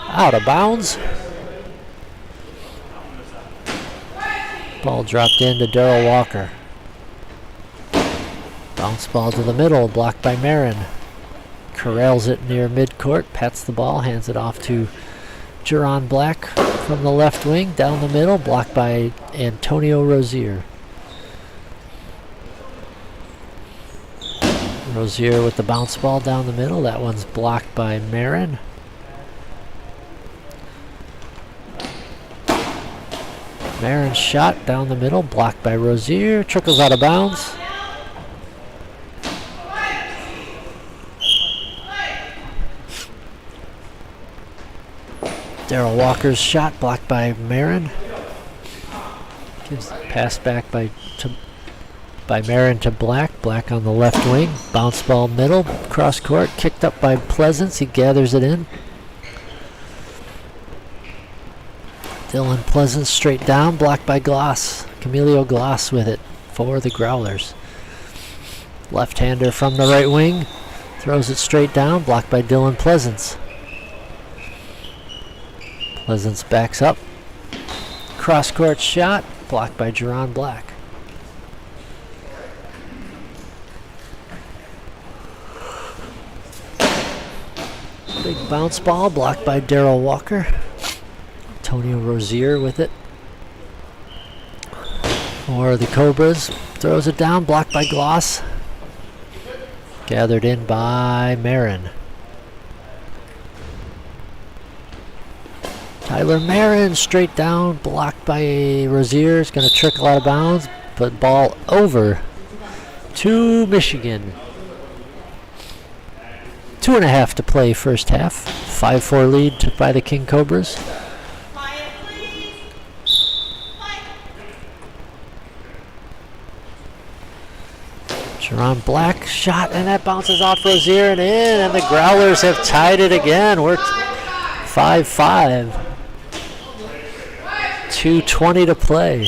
Out of bounds. Ball dropped in to Darrell Walker. Bounce ball to the middle, blocked by Marin. Corrals it near midcourt, pats the ball, hands it off to Jerron Black from the left wing, down the middle, blocked by Antonio Rozier. Rozier with the bounce ball down the middle, that one's blocked by Marin. Marin's shot down the middle, blocked by Rozier, trickles out of bounds. Darrell Walker's shot blocked by Marin. Gives the pass back by Marin to Black. Black on the left wing. Bounce ball middle. Cross court. Kicked up by Pleasance. He gathers it in. Dylan Pleasance straight down. Blocked by Gloss. Camilio Gloss with it for the Growlers. Left-hander from the right wing. Throws it straight down. Blocked by Dylan Pleasance. Pleasance backs up. Cross-court shot, blocked by Jerron Black. Big bounce ball, blocked by Darrell Walker. Antonio Rozier with it. For the Cobras, throws it down, blocked by Gloss. Gathered in by Marin. Tyler Marin straight down, blocked by Rozier. It's going to trickle out of bounds, but ball over to Michigan. 2.5 to play first half. 5-4 lead by the King Cobras. Jerron Black shot, and that bounces off Rozier and in, and the Growlers have tied it again. We're 5-5. 2:20 to play.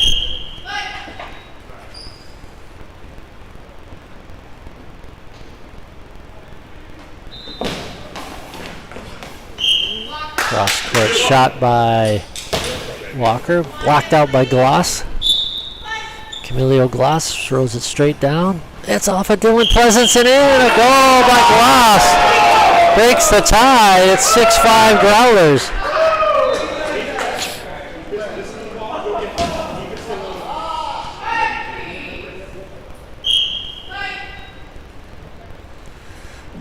Cross court shot by Walker, blocked out by Gloss. Camilio Gloss throws it straight down. It's off of Dylan Pleasance and in. A goal by Gloss. Breaks the tie. It's 6-5 Growlers.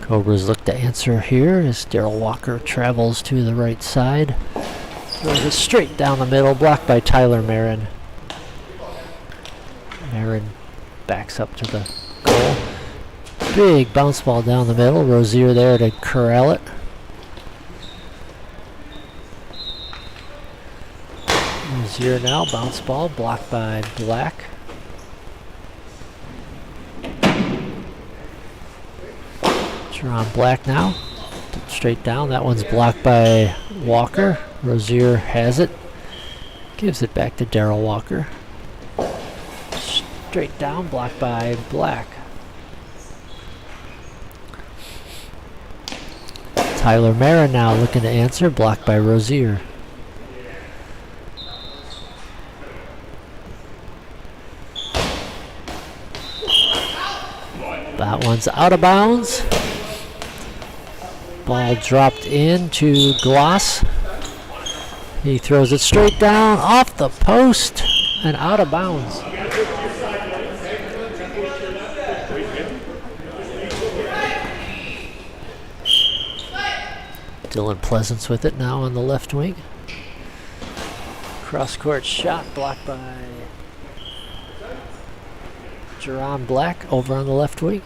Cobras look to answer here as Darryl Walker travels to the right side. Throws it straight down the middle, blocked by Tyler Marin. Marin backs up to the goal. Big bounce ball down the middle. Rozier there to corral it. Rozier now, bounce ball, blocked by Black. Jerron Black now, straight down. That one's blocked by Walker. Rozier has it. Gives it back to Darryl Walker. Straight down, blocked by Black. Tyler Marin now looking to answer, blocked by Rozier. That one's out of bounds. Ball dropped in to Gloss. He throws it straight down, off the post, and out of bounds. Dylan Pleasance with it now on the left wing. Cross-court shot blocked by Jerron Black over on the left wing.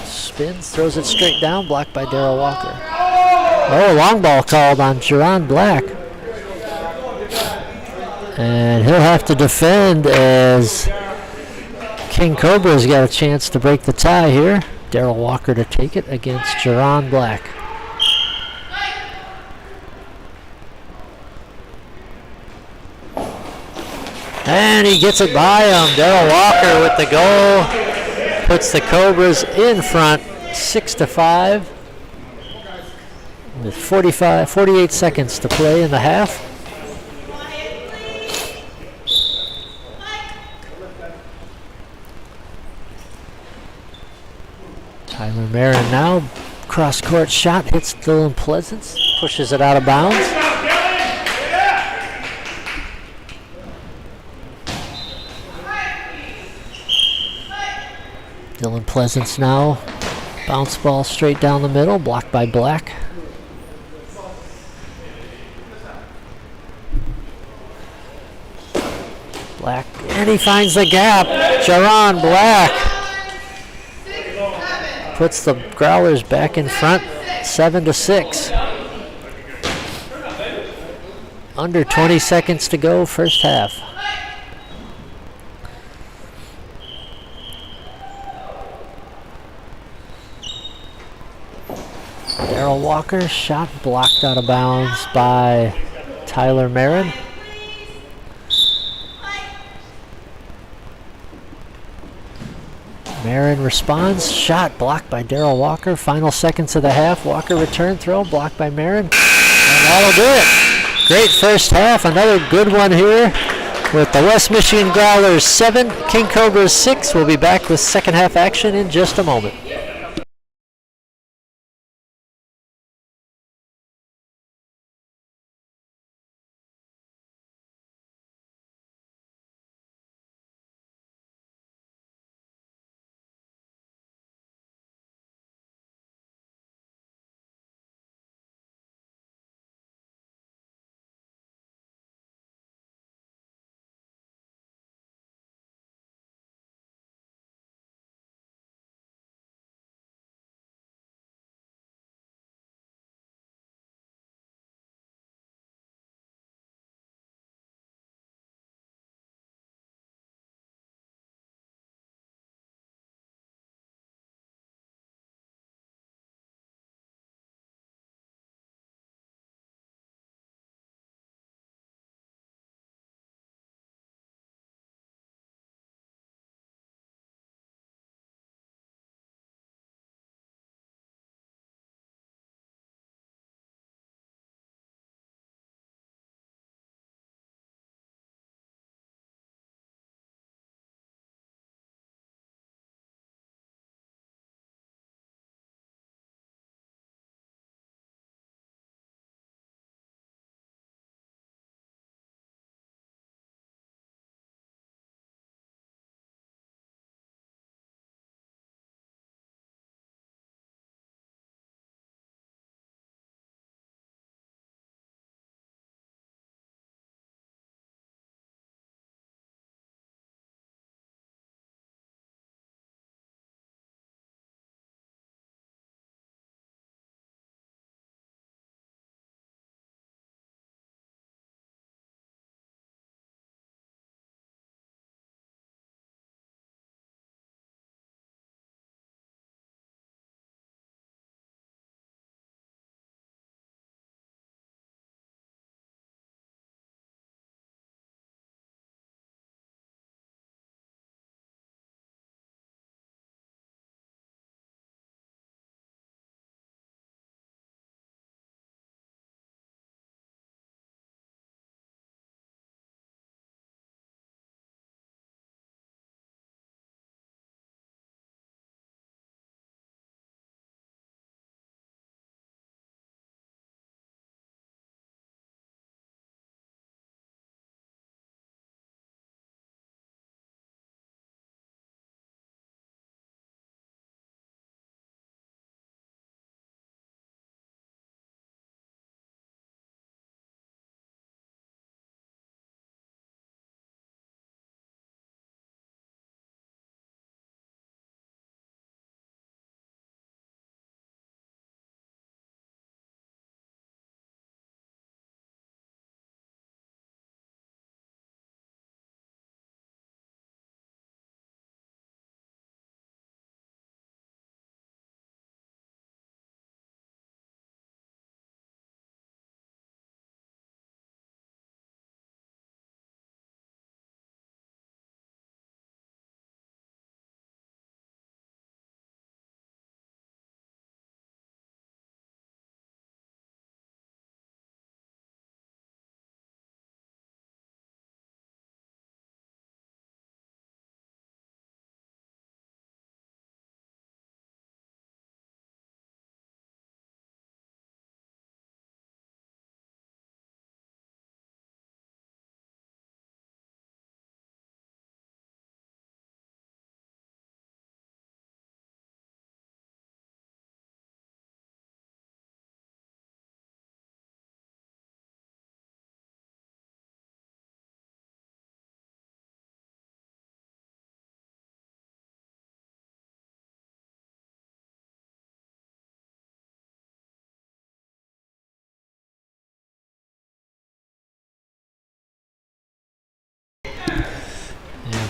Spins, throws it straight down, blocked by Darryl Walker. Oh, long ball called on Jerron Black. And he'll have to defend as King Cobra's got a chance to break the tie here. Darryl Walker to take it against Jerron Black. And he gets it by him. Darryl Walker with the goal. Puts the Cobras in front, 6-5. With 48 seconds to play in the half. Tyler Marin now, cross-court shot, hits Dylan Pleasance, pushes it out of bounds. Dylan Pleasance now, bounce ball straight down the middle, blocked by Black. Black, and he finds the gap. Jerron Black puts the Growlers back in front, 7-6. Under 20 seconds to go, first half. Darryl Walker, shot blocked out of bounds by Tyler Marin. Marin responds, shot blocked by Darryl Walker. Final seconds of the half. Walker return throw, blocked by Marin. And that'll do it. Great first half. Another good one here with the West Michigan Growlers 7, King Cobras 6. We'll be back with second half action in just a moment.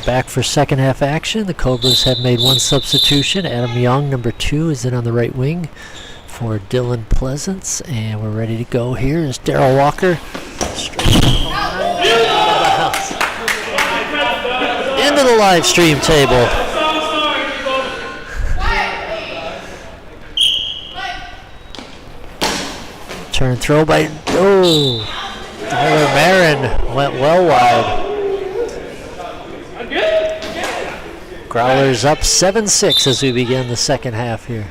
back for second half action. The Cobras have made one substitution. Adam Young, number 2, is in on the right wing for Dylan Pleasance. And we're ready to go here. Is Darryl Walker. Straight down the line. Into the live stream table. Turn throw by, Tyler Marin went well wide. Growlers up 7-6 as we begin the second half here.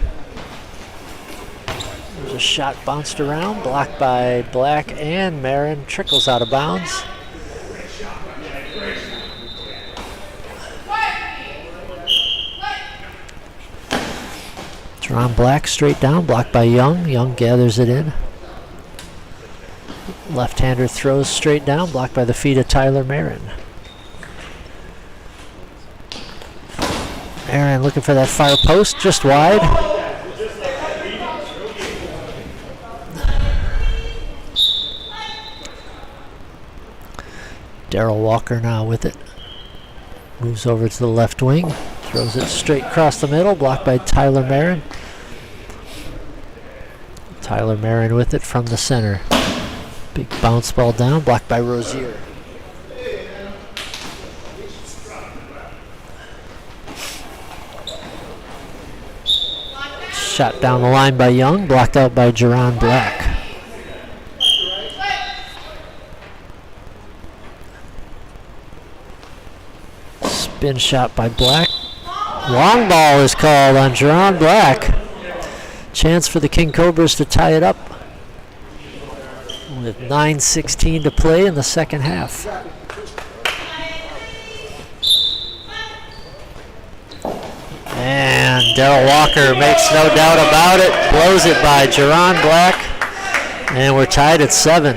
There's a shot bounced around, blocked by Black and Marin, trickles out of bounds. Jerron Black straight down, blocked by Young. Young gathers it in. Left-hander throws straight down, blocked by the feet of Tyler Marin. Marin looking for that far post, just wide. Darryl Walker now with it. Moves over to the left wing, throws it straight across the middle, blocked by Tyler Marin. Tyler Marin with it from the center. Big bounce ball down, blocked by Rozier. Shot down the line by Young, blocked out by Jerron Black. Spin shot by Black. Long ball is called on Jerron Black. Chance for the King Cobras to tie it up with 9:16 to play in the second half. And Darryl Walker makes no doubt about it, blows it by Jerron Black, and we're tied at 7.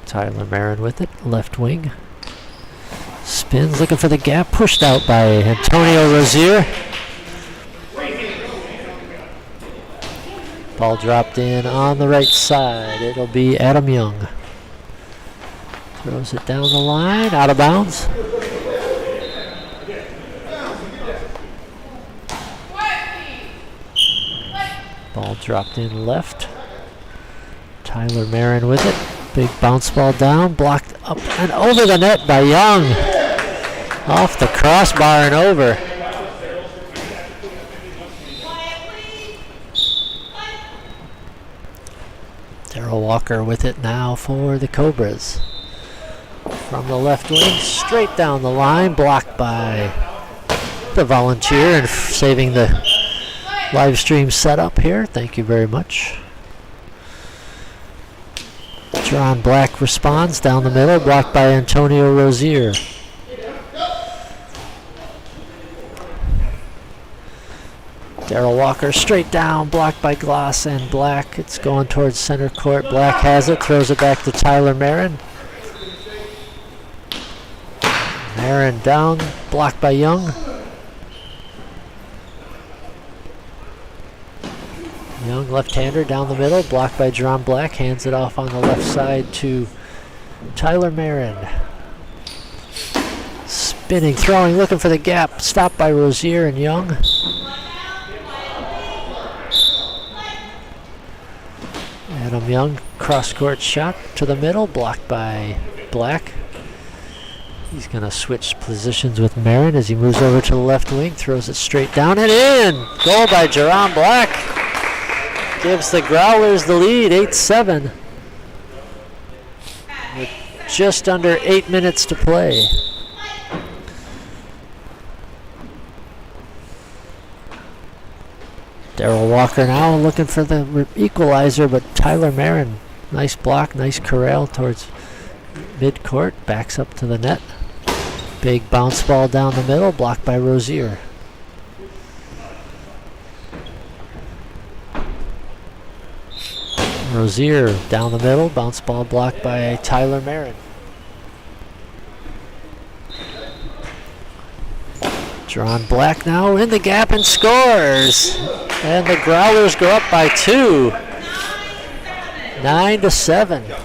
Tyler Marin with it, left wing. Spins, looking for the gap, pushed out by Antonio Rozier. Ball dropped in on the right side. It'll be Adam Young. Throws it down the line, out of bounds. Ball dropped in left. Tyler Marin with it. Big bounce ball down, blocked up and over the net by Young. Off the crossbar and over. Darryl Walker with it now for the Cobras. From the left wing, straight down the line, blocked by the Volunteer and saving the live stream setup here. Thank you very much. Jerron Black responds down the middle, blocked by Antonio Rozier. Darryl Walker straight down, blocked by Gloss and Black. It's going towards center court. Black has it, throws it back to Tyler Marin. Marin down, blocked by Young. Young left-hander down the middle, blocked by Jerron Black. Hands it off on the left side to Tyler Marin. Spinning, throwing, looking for the gap. Stopped by Rozier and Young. Adam Young, cross-court shot to the middle, blocked by Black. He's going to switch positions with Marin as he moves over to the left wing, throws it straight down and in. Goal by Jerron Black. Gives the Growlers the lead, 8-7. With just under 8 minutes to play. Darryl Walker now looking for the equalizer, but Tyler Marin, nice block, nice corral towards mid-court, backs up to the net. Big bounce ball down the middle, blocked by Rozier. Rozier down the middle, bounce ball blocked by Tyler Marin. Drawn Black now in the gap and scores. And the Growlers go up by 2. 9-7.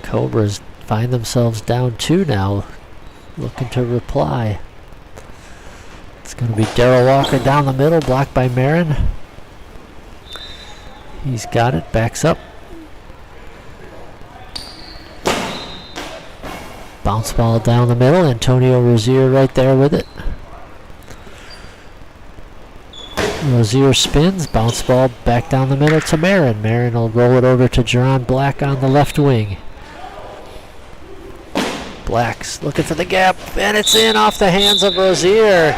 Cobras find themselves down 2 now, looking to reply. It's going to be Darryl Walker down the middle, blocked by Marin. He's got it, backs up. Bounce ball down the middle, Antonio Rozier right there with it. Rozier spins, bounce ball back down the middle to Marin. Marin will roll it over to Drawn Black on the left wing. Black's looking for the gap, and it's in off the hands of Rozier.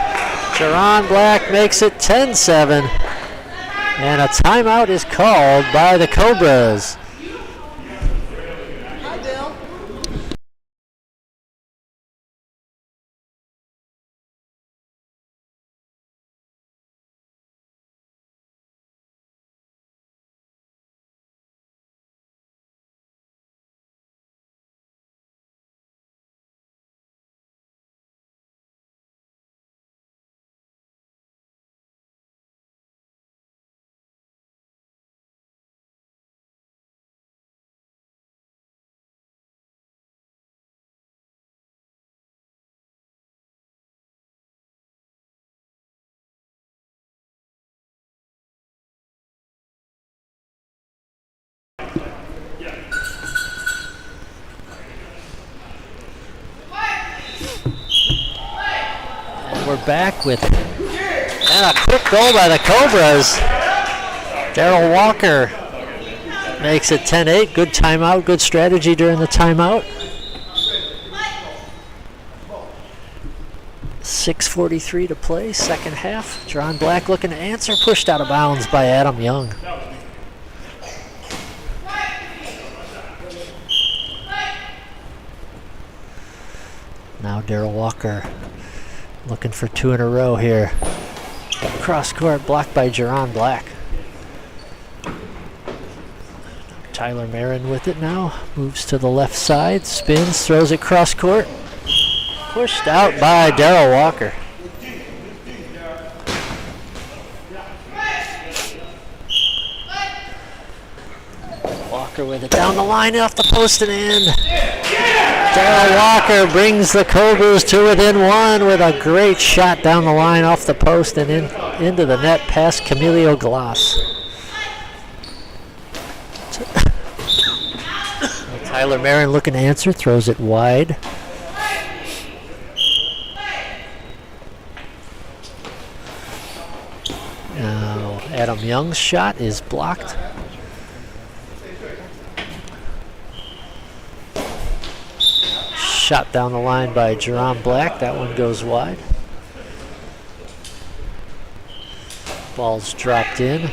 Drawn Black makes it 10-7. And a timeout is called by the Cobras. We're back with and a quick goal by the Cobras. Darryl Walker makes it 10-8. Good timeout, good strategy during the timeout. 6:43 to play, second half. Drawn Black looking to answer, pushed out of bounds by Adam Young. Now Darryl Walker looking for 2 in a row here. Cross court blocked by Drawn Black. Tyler Marin with it now. Moves to the left side, spins, throws it cross court. Pushed out by Darryl Walker. Walker with it down the line, off the post and in. Darryl Walker brings the Cobras to within 1 with a great shot down the line off the post and into the net past Camilio Glass. Tyler Marin looking to answer, throws it wide. Now Adam Young's shot is blocked. Shot down the line by Drawn Black. That one goes wide. Ball's dropped in.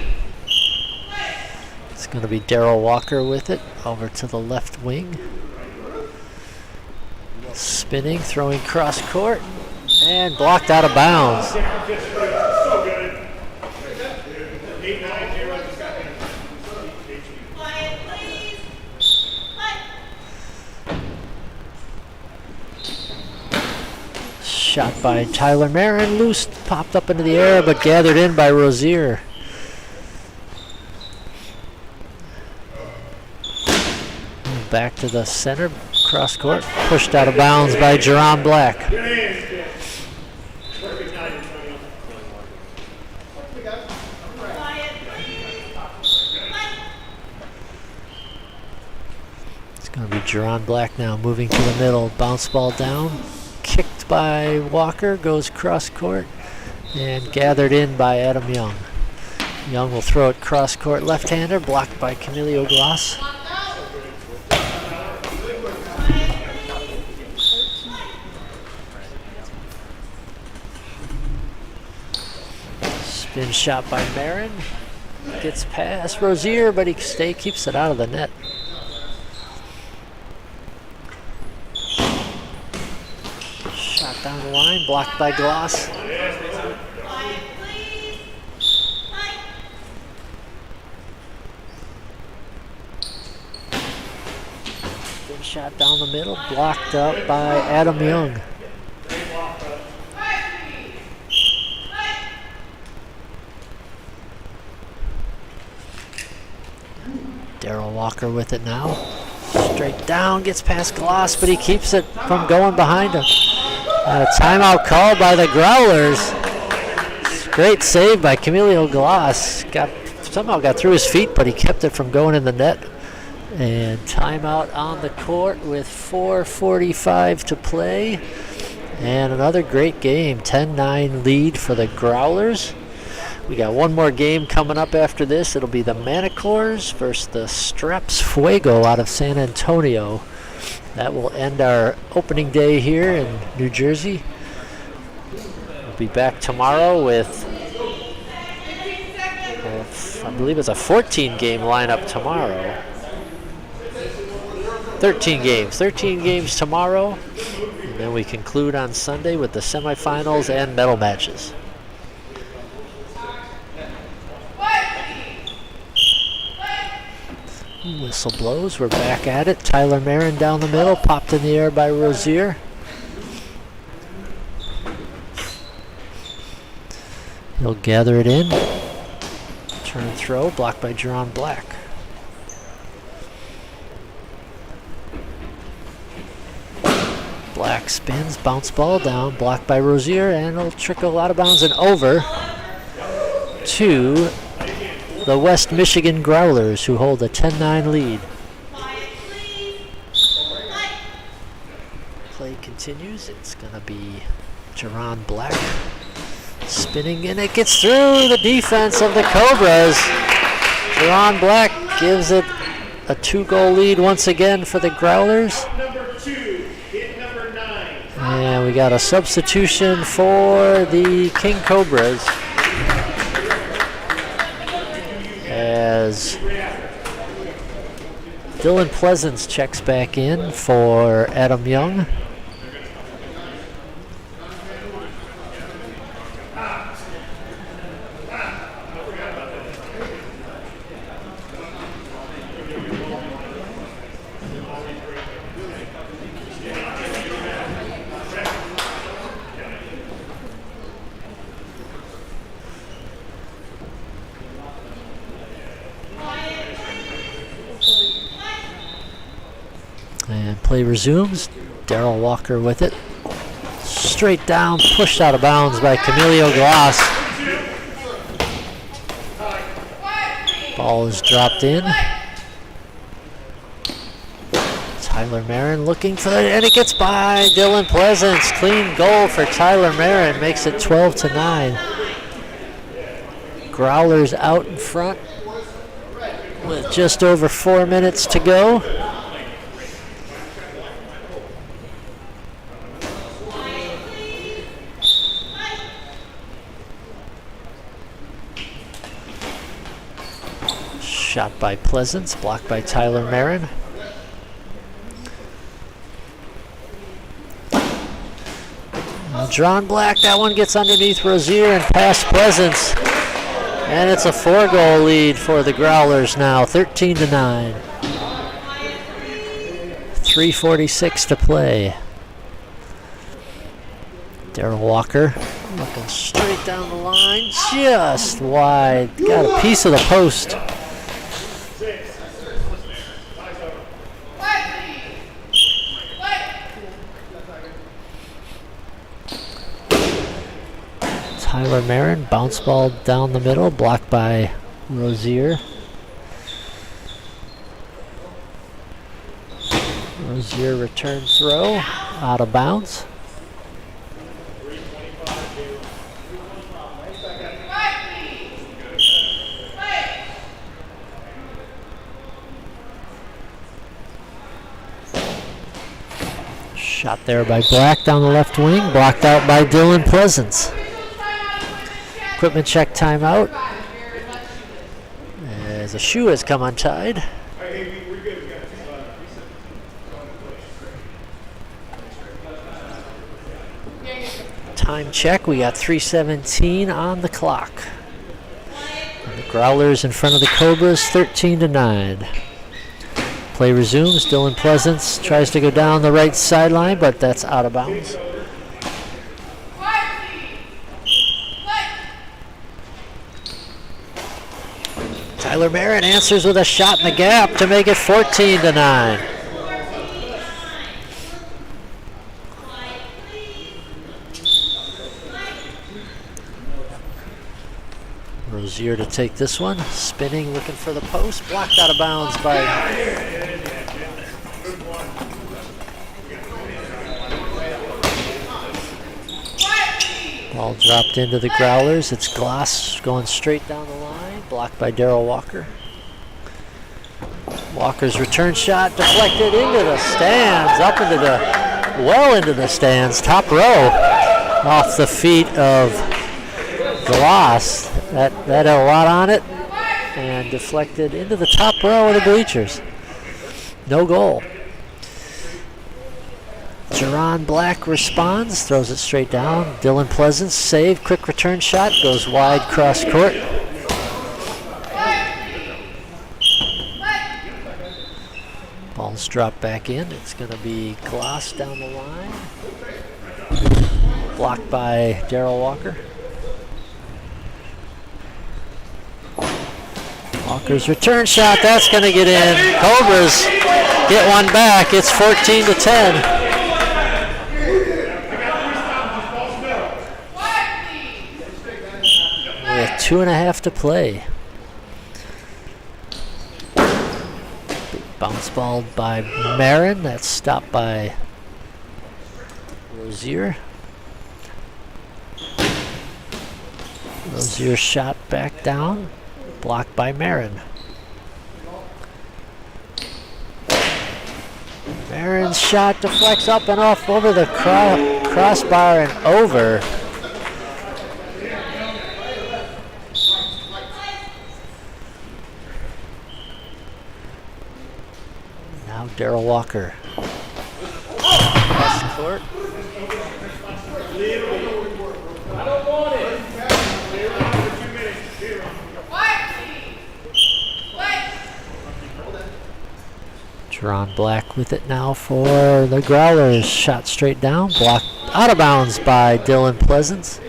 It's going to be Darryl Walker with it. Over to the left wing. Spinning, throwing cross court. And blocked out of bounds. Shot by Tyler Marin, loose, popped up into the air, but gathered in by Rozier. Back to the center, cross court, pushed out of bounds by Drawn Black. It's going to be Drawn Black now, moving to the middle, bounce ball down. Kicked by Walker, goes cross court, and gathered in by Adam Young. Young will throw it cross court, left-hander, blocked by Camilio Glass. Spin shot by Marin, gets past Rozier, but he keeps it out of the net. Down the line, blocked by Glass. Shot down the middle, blocked up by Adam Young. Darrell Walker with it now. Straight down, gets past Gloss, but he keeps it from going behind him. A timeout called by the Growlers. Great save by Camilo Gloss. Somehow got through his feet, but he kept it from going in the net. And timeout on the court with 4:45 to play. And another great game, 10-9 lead for the Growlers. We got one more game coming up after this. It'll be the Manacores versus the Streps Fuego out of San Antonio. That will end our opening day here in New Jersey. We'll be back tomorrow with, I believe it's a 14-game lineup tomorrow. 13 games tomorrow. And then we conclude on Sunday with the semifinals and medal matches. Whistle blows, we're back at it. Tyler Marin down the middle, popped in the air by Rozier. He'll gather it in. Turn throw, blocked by Jerron Black. Black spins, bounce ball down, blocked by Rozier, and it'll trickle out of bounds and over to the West Michigan Growlers, who hold a 10-9 lead. Play continues. It's going to be Jerron Black spinning, and it gets through the defense of the Cobras. Jerron Black gives it a 2-goal lead once again for the Growlers. And we got a substitution for the King Cobras, as Dylan Pleasance checks back in for Adam Young. And play resumes. Darrell Walker with it. Straight down, pushed out of bounds by Camilo Gloss. Ball is dropped in. Tyler Marin looking for it, and it gets by Dylan Pleasance. Clean goal for Tyler Marin, makes it 12-9. Growlers out in front with just over 4 minutes to go. Shot by Pleasance, blocked by Tyler Marin. John Black, that one gets underneath Rozier and past Pleasance. And it's a 4-goal lead for the Growlers now, 13-9. 3:46 to play. Darrell Walker looking straight down the line, just wide. Got a piece of the post. Tyler Marin, bounce ball down the middle, blocked by Rozier. Rozier return throw, out of bounds. Shot there by Black down the left wing, blocked out by Dylan Pleasance. Equipment check timeout, as a shoe has come untied. Time check, we got 3:17 on the clock. And the Growlers in front of the Cobras, 13-9. Play resumes. Dylan Pleasance tries to go down the right sideline, but that's out of bounds. Tyler Merritt answers with a shot in the gap to make it 14-9. Rozier to take this one. Spinning, looking for the post. Blocked out of bounds by... Ball dropped into the Growlers. It's Gloss going straight down the line. Blocked by Darrell Walker. Walker's return shot deflected into the stands. Up into the... well into the stands. Top row. Off the feet of Gloss. That had a lot on it, and deflected into the top row of the bleachers. No goal. Jerron Black responds, throws it straight down. Dylan Pleasance save, quick return shot, goes wide cross court. Ball's dropped back in. It's going to be Gloss down the line. Blocked by Darrell Walker. Walker's return shot, that's going to get in. Cobras get one back. It's 14-10. With 2.5 to play. Bounce ball by Marin. That's stopped by Rozier. Rozier shot back down. Blocked by Marin. Marin's shot deflects up and off over the crossbar and over. Now Darrell Walker. Cross court. Ron Black with it now for the Growlers. Shot straight down, blocked out of bounds by Dylan Pleasance.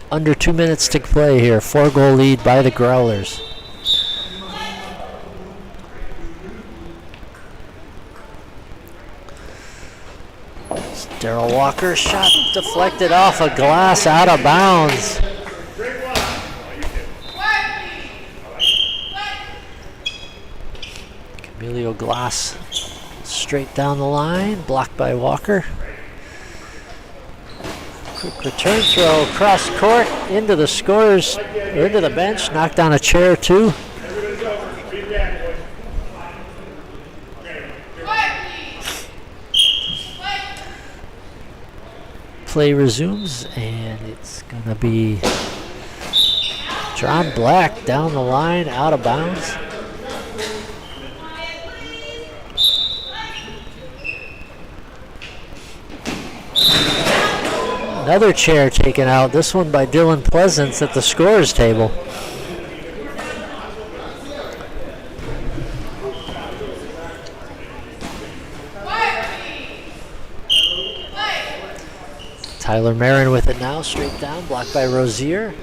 Under 2 minutes to play here. 4-goal lead by the Growlers. Darrell Walker shot deflected off a glass out of bounds. Emilio Glass straight down the line, blocked by Walker. Quick return throw across court into the scorers, or into the bench, knocked down a chair too. Play resumes, and it's gonna be John Black down the line, out of bounds. Another chair taken out, this one by Dylan Pleasance at the scorer's table. Tyler Marin with it now, straight down, blocked by Rozier.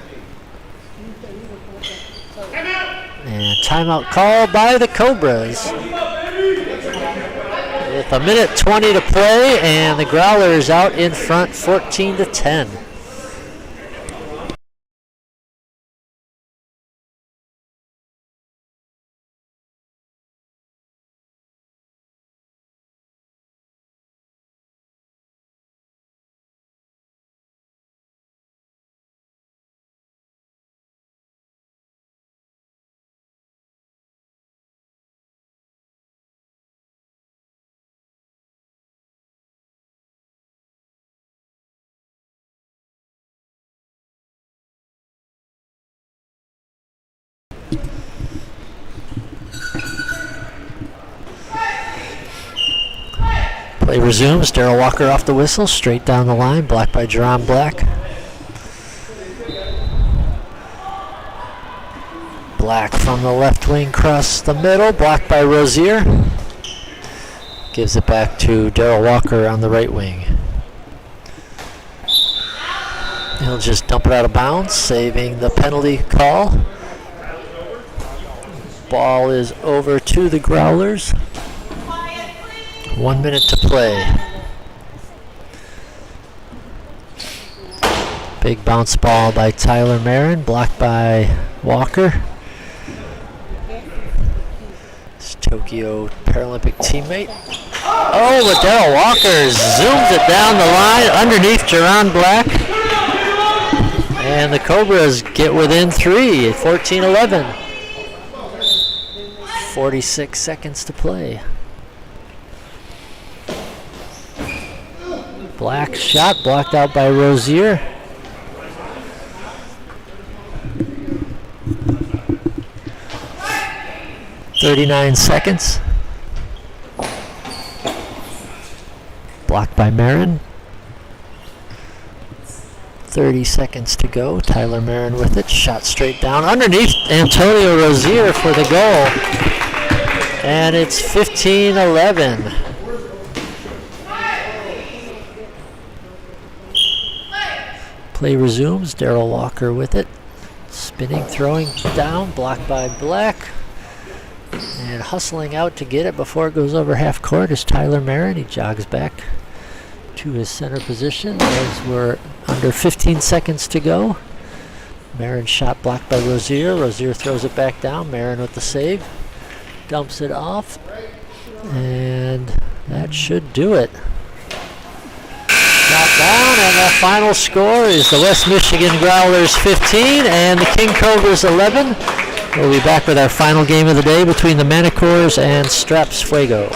And timeout called by the Cobras. With 1:20 to play, and the Growlers out in front, 14-10. Play resumes. Darrell Walker off the whistle, straight down the line, blocked by Jerron Black. Black from the left wing across the middle, blocked by Rozier. Gives it back to Darrell Walker on the right wing. He'll just dump it out of bounds, saving the penalty call. Ball is over to the Growlers. 1 minute to play. Big bounce ball by Tyler Marin, blocked by Walker. His Tokyo Paralympic teammate. Oh, but Darrell Walker zooms it down the line underneath Jerron Black. And the Cobras get within 3 at 14-11. 46 seconds to play. Black shot blocked out by Rozier. .39 seconds. Blocked by Marin. 30 seconds to go. Tyler Marin with it. Shot straight down underneath Antonio Rozier for the goal. And it's 15-11. Play resumes. Darrell Walker with it. Spinning, throwing down. Blocked by Black. And hustling out to get it before it goes over half court is Tyler Marin. He jogs back to his center position as we're under 15 seconds to go. Marin shot blocked by Rozier. Rozier throws it back down. Marin with the save. Dumps it off. And that should do it. Shot down, and the final score is the West Michigan Growlers 15 and the King Cobras 11. We'll be back with our final game of the day between the Manacores and Straps Fuego.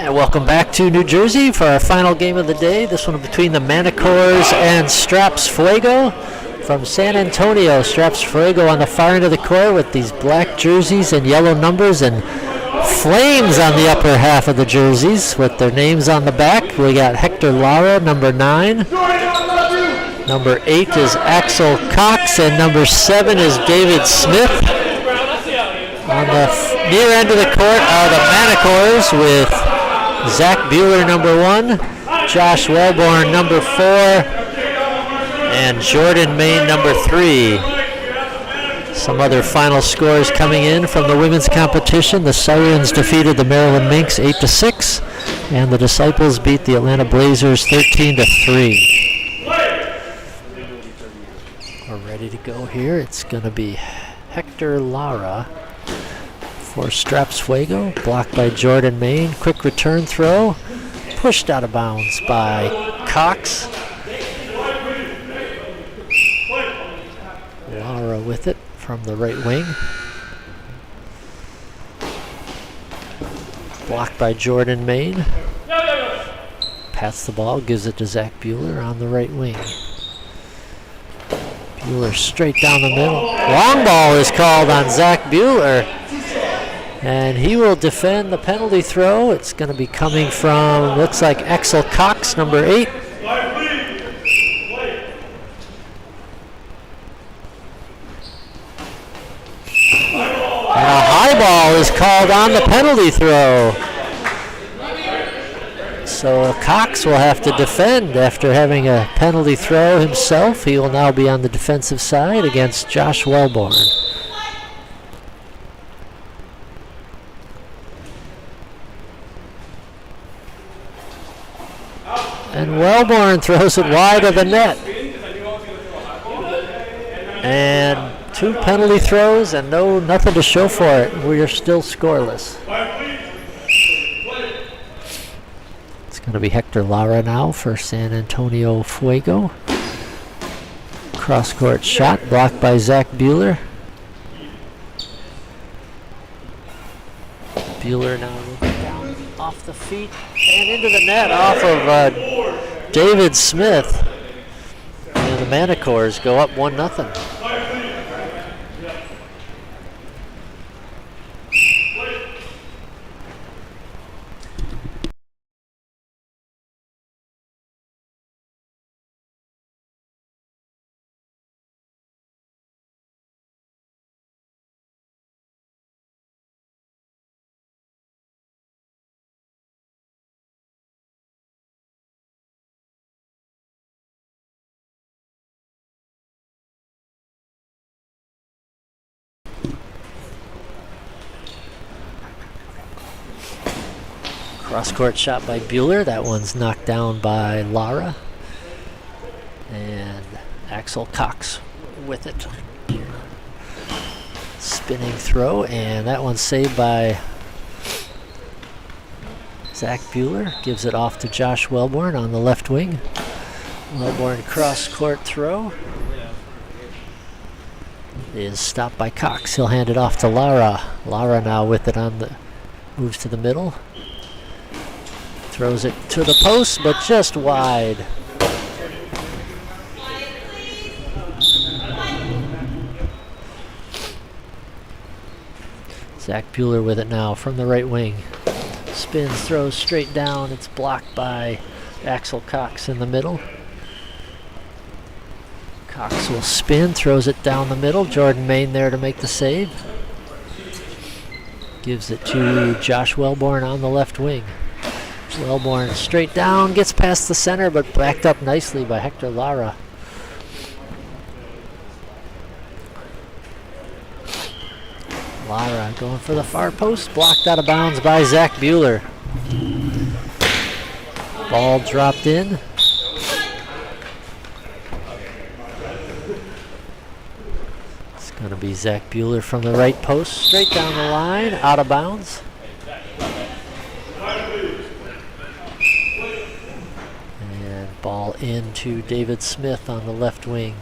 And welcome back to New Jersey for our final game of the day. This one between the Manacores and Straps Fuego from San Antonio. Straps Fuego on the far end of the court with these black jerseys and yellow numbers and flames on the upper half of the jerseys with their names on the back. We got Hector Lara, number 9. Number 8 is Axel Cox, and number 7 is David Smith. On the near end of the court are the Manacores with Zach Bueller, number 1, Josh Wellborn, number 4, and Jordan Main, number 3. Some other final scores coming in from the women's competition. The Sirens defeated the Maryland Minx 8-6, and the Disciples beat the Atlanta Blazers 13-3. We're ready to go here. It's going to be Hector Lara for Straps Fuego, blocked by Jordan Main. Quick return throw, pushed out of bounds by Cox. Lara with it from the right wing. Blocked by Jordan Main. Pats the ball, gives it to Zach Bueller on the right wing. Bueller straight down the middle. Long ball is called on Zach Bueller, and he will defend the penalty throw. It's going to be coming from, looks like Axel Cox, number 8. And a high ball is called on the penalty throw. So Cox will have to defend after having a penalty throw himself. He will now be on the defensive side against Josh Wellborn. And Wellborn throws it wide of the net. And 2 penalty throws and nothing to show for it. We are still scoreless. It's going to be Hector Lara now for San Antonio Fuego. Cross-court shot blocked by Zach Bueller. Bueller now looking down off the feet and into the net off of David Smith. And the Manacores go up 1-0. Cross-court shot by Bueller. That one's knocked down by Lara. And Axel Cox with it. Spinning throw, and that one's saved by Zach Bueller. Gives it off to Josh Wellborn on the left wing. Wellborn cross-court throw is stopped by Cox. He'll hand it off to Lara. Lara now with it on the, moves to the middle. Throws it to the post, but just wide. Zach Bueller with it now from the right wing. Spins, throws straight down. It's blocked by Axel Cox in the middle. Cox will spin, throws it down the middle. Jordan Main there to make the save. Gives it to Josh Wellborn on the left wing. Wellborn straight down, gets past the center, but backed up nicely by Hector Lara. Lara going for the far post, blocked out of bounds by Zach Bueller. Ball dropped in. It's going to be Zach Bueller from the right post, straight down the line, out of bounds. Ball into David Smith on the left wing.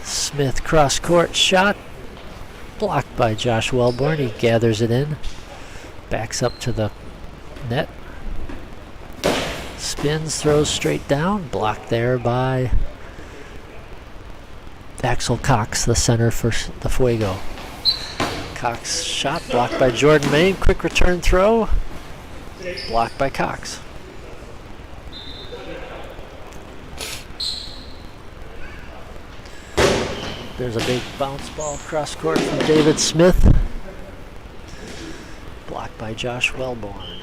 Smith cross-court shot. Blocked by Josh Wellborn. He gathers it in. Backs up to the net. Spins, throws straight down. Blocked there by Axel Cox, the center for the Fuego. Cox shot blocked by Jordan Main. Quick return throw. Blocked by Cox. There's a big bounce ball cross court from David Smith. Blocked by Josh Wellborn.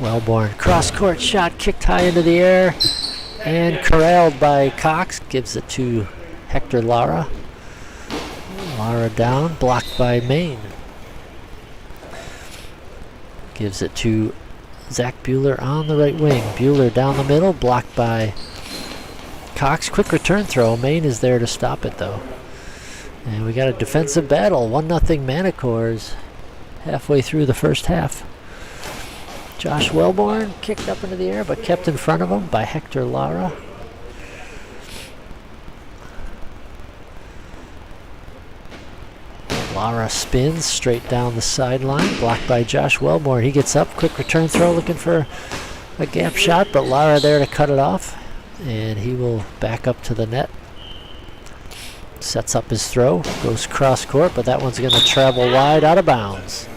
Wellborn cross court shot kicked high into the air and corralled by Cox. Gives it to Hector Lara. Lara down, blocked by Main. Gives it to Zach Bueller on the right wing. Bueller down the middle, blocked by Cox. Quick return throw. Main is there to stop it though. And we got a defensive battle. 1-0 Manacores halfway through the first half. Josh Wellborn kicked up into the air but kept in front of him by Hector Lara. Lara spins straight down the sideline, blocked by Josh Wellborn. He gets up, quick return throw, looking for a gap shot, but Lara there to cut it off. And he will back up to the net. Sets up his throw, goes cross court, but that one's going to travel wide out of bounds.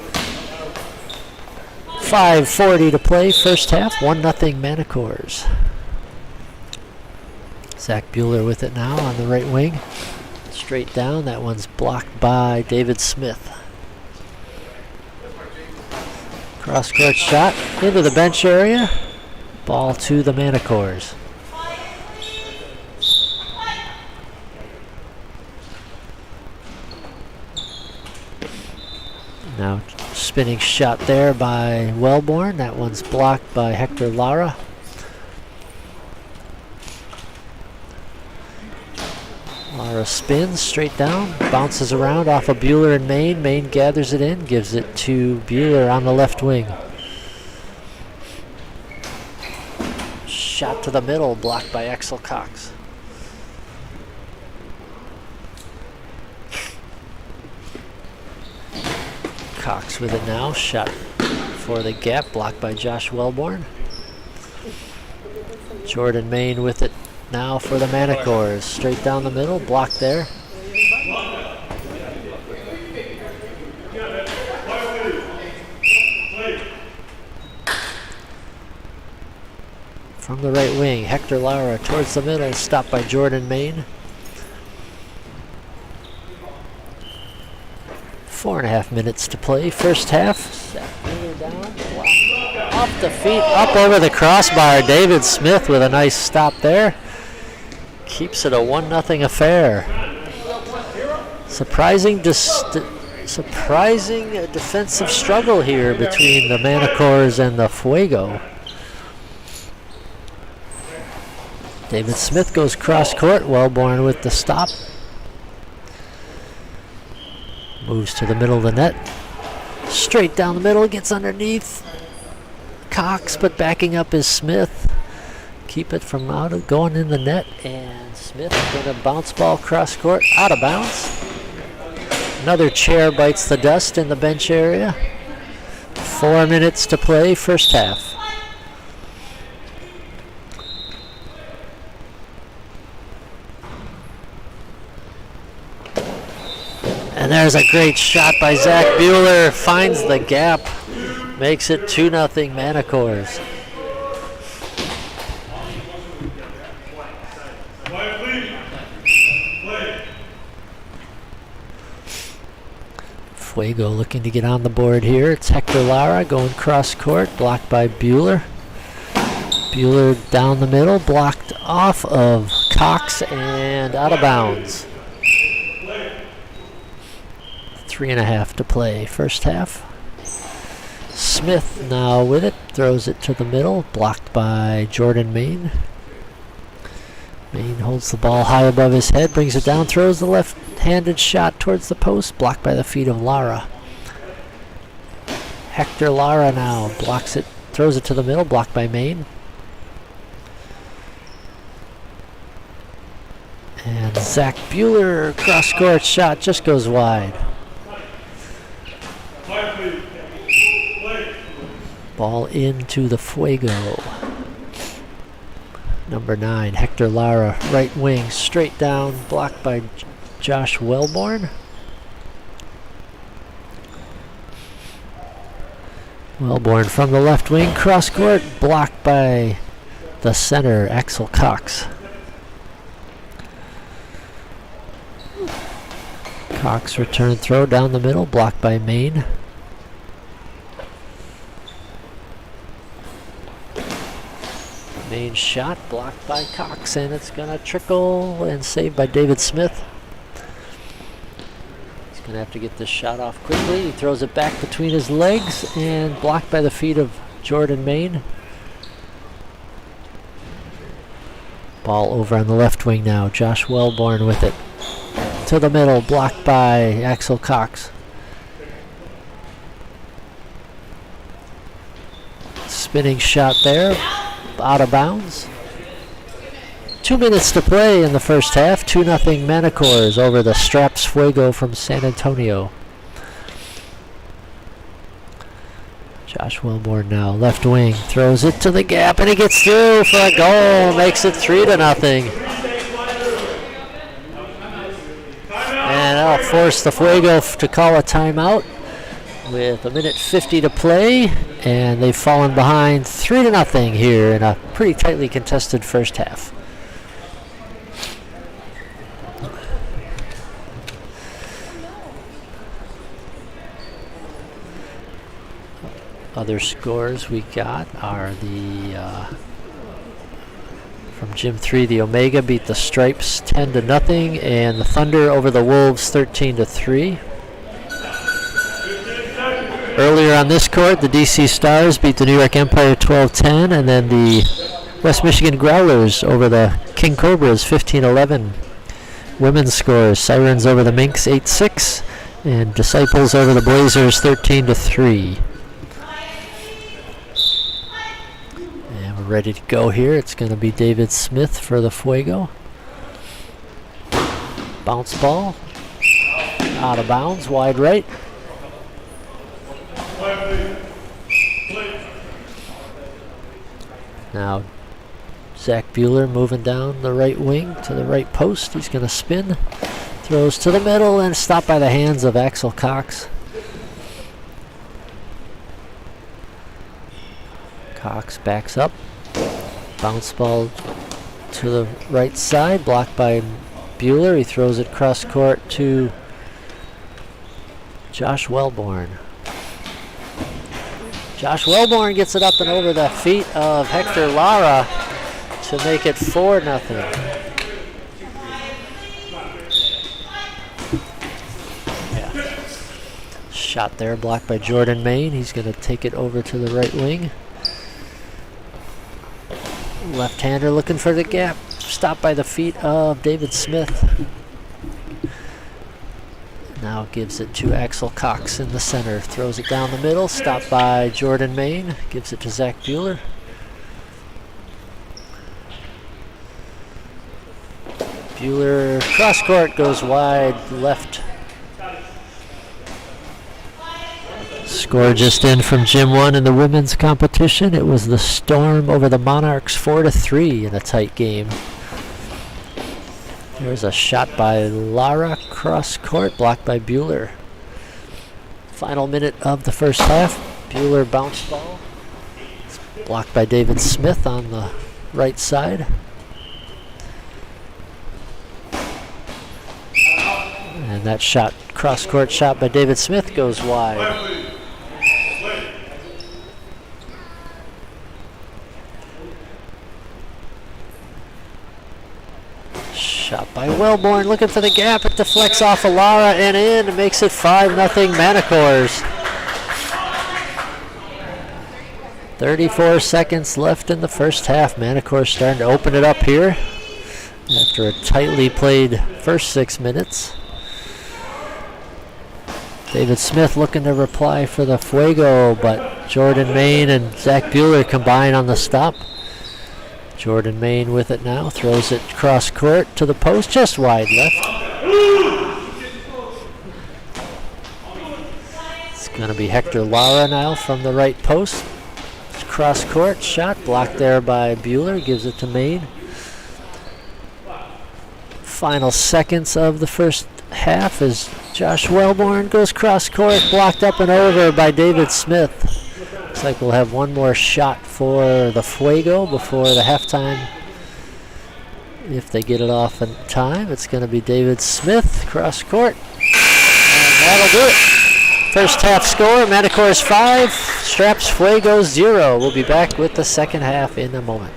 5:40 to play, first half, 1-0 Manacores. Zach Bueller with it now on the right wing. Straight down, that one's blocked by David Smith. Cross court shot into the bench area. Ball to the Manacores. Now spinning shot there by Wellborn. That one's blocked by Hector Lara. Lara spins straight down, bounces around off of Bueller and Main. Main gathers it in, gives it to Bueller on the left wing. Shot to the middle, blocked by Axel Cox. Cox with it now, shot for the gap, blocked by Josh Wellborn. Jordan Main with it now for the Manacores. Straight down the middle, blocked there. From the right wing, Hector Lara towards the middle, stopped by Jordan Main. 4.5 minutes to play, first half. Down, off the feet, up over the crossbar. David Smith with a nice stop there. Keeps it a 1-0 affair. Surprising defensive struggle here between the Manacores and the Fuego. David Smith goes cross court. Wellborn with the stop. Moves to the middle of the net. Straight down the middle, gets underneath Cox, but backing up is Smith. Keep it from out of going in the net, and Smith going to bounce ball cross court out of bounds. Another chair bites the dust in the bench area. 4 minutes to play, first half. And there's a great shot by Zach Bueller. Finds the gap. Makes it 2-0 Manacores. Fuego looking to get on the board here. It's Hector Lara going cross court. Blocked by Bueller. Bueller down the middle. Blocked off of Cox and out of bounds. 3.5 to play, first half. Smith now with it, throws it to the middle, blocked by Jordan Main. Main holds the ball high above his head, brings it down, throws the left-handed shot towards the post, blocked by the feet of Lara. Hector Lara now blocks it, throws it to the middle, blocked by Main. And Zach Bueller, cross-court shot, just goes wide. Ball into the Fuego. Number 9, Hector Lara, right wing, straight down, blocked by Josh Wellborn. Wellborn from the left wing, cross court, blocked by the center, Axel Cox. Cox return throw down the middle, blocked by Main. Main shot blocked by Cox, and it's gonna trickle and saved by David Smith. He's gonna have to get this shot off quickly. He throws it back between his legs and blocked by the feet of Jordan Main. Ball over on the left wing now. Josh Wellborn with it. To the middle, blocked by Axel Cox. Spinning shot there. Out of bounds. 2 minutes to play in the first half. 2-0 Manacores over the Straps Fuego from San Antonio. Josh Wellborn now, left wing, throws it to the gap, and he gets through for a goal. Makes it 3-0. And that'll force the Fuego to call a timeout with 1:50 to play, and they've fallen behind 3-0 here in a pretty tightly contested first half. Other scores we got are the from Gym 3, the Omega beat the Stripes 10-0, and the Thunder over the Wolves 13-3. Earlier on this court, the DC Stars beat the New York Empire 12-10, and then the West Michigan Growlers over the King Cobras 15-11. Women's scores: Sirens over the Minks 8-6, and Disciples over the Blazers 13-3. And we're ready to go here. It's going to be David Smith for the Fuego. Bounce ball, out of bounds, wide right. Now Zach Bueller moving down the right wing to the right post. He's going to spin, throws to the middle, and stopped by the hands of Axel Cox. Cox backs up, bounce ball to the right side, blocked by Bueller. He throws it cross court to Josh Wellborn. Josh Wellborn gets it up and over the feet of Hector Lara to make it 4-0. Yeah. Shot there, blocked by Jordan Main. He's going to take it over to the right wing. Left-hander looking for the gap. Stopped by the feet of David Smith. Now gives it to Axel Cox in the center. Throws it down the middle. Stopped by Jordan Main. Gives it to Zach Bueller. Bueller cross court, goes wide left. Score just in from Gym 1 in the women's competition. It was the Storm over the Monarchs 4-3 in a tight game. There's a shot by Lara, cross court, blocked by Bueller. Final minute of the first half. Bueller bounce ball. It's blocked by David Smith on the right side. And that shot, cross court shot by David Smith, goes wide. Shot by Wellborn, looking for the gap. It deflects off of Lara and in. It makes it 5-0 Manacores. 34 seconds left in the first half. Manacores starting to open it up here after a tightly played first 6 minutes. David Smith looking to reply for the Fuego, but Jordan Main and Zach Bueller combine on the stop. Jordan Main with it now, throws it cross court to the post, just wide left. It's going to be Hector Lara now from the right post. cross court shot blocked there by Bueller, gives it to Maine. Final seconds of the first half as Josh Wellborn goes cross court, blocked up and over by David Smith. Looks like we'll have one more shot for the Fuego before the halftime. If they get it off in time, it's going to be David Smith, cross court. And that'll do it. First half score, Manacores 5, Straps Fuego 0. We'll be back with the second half in a moment.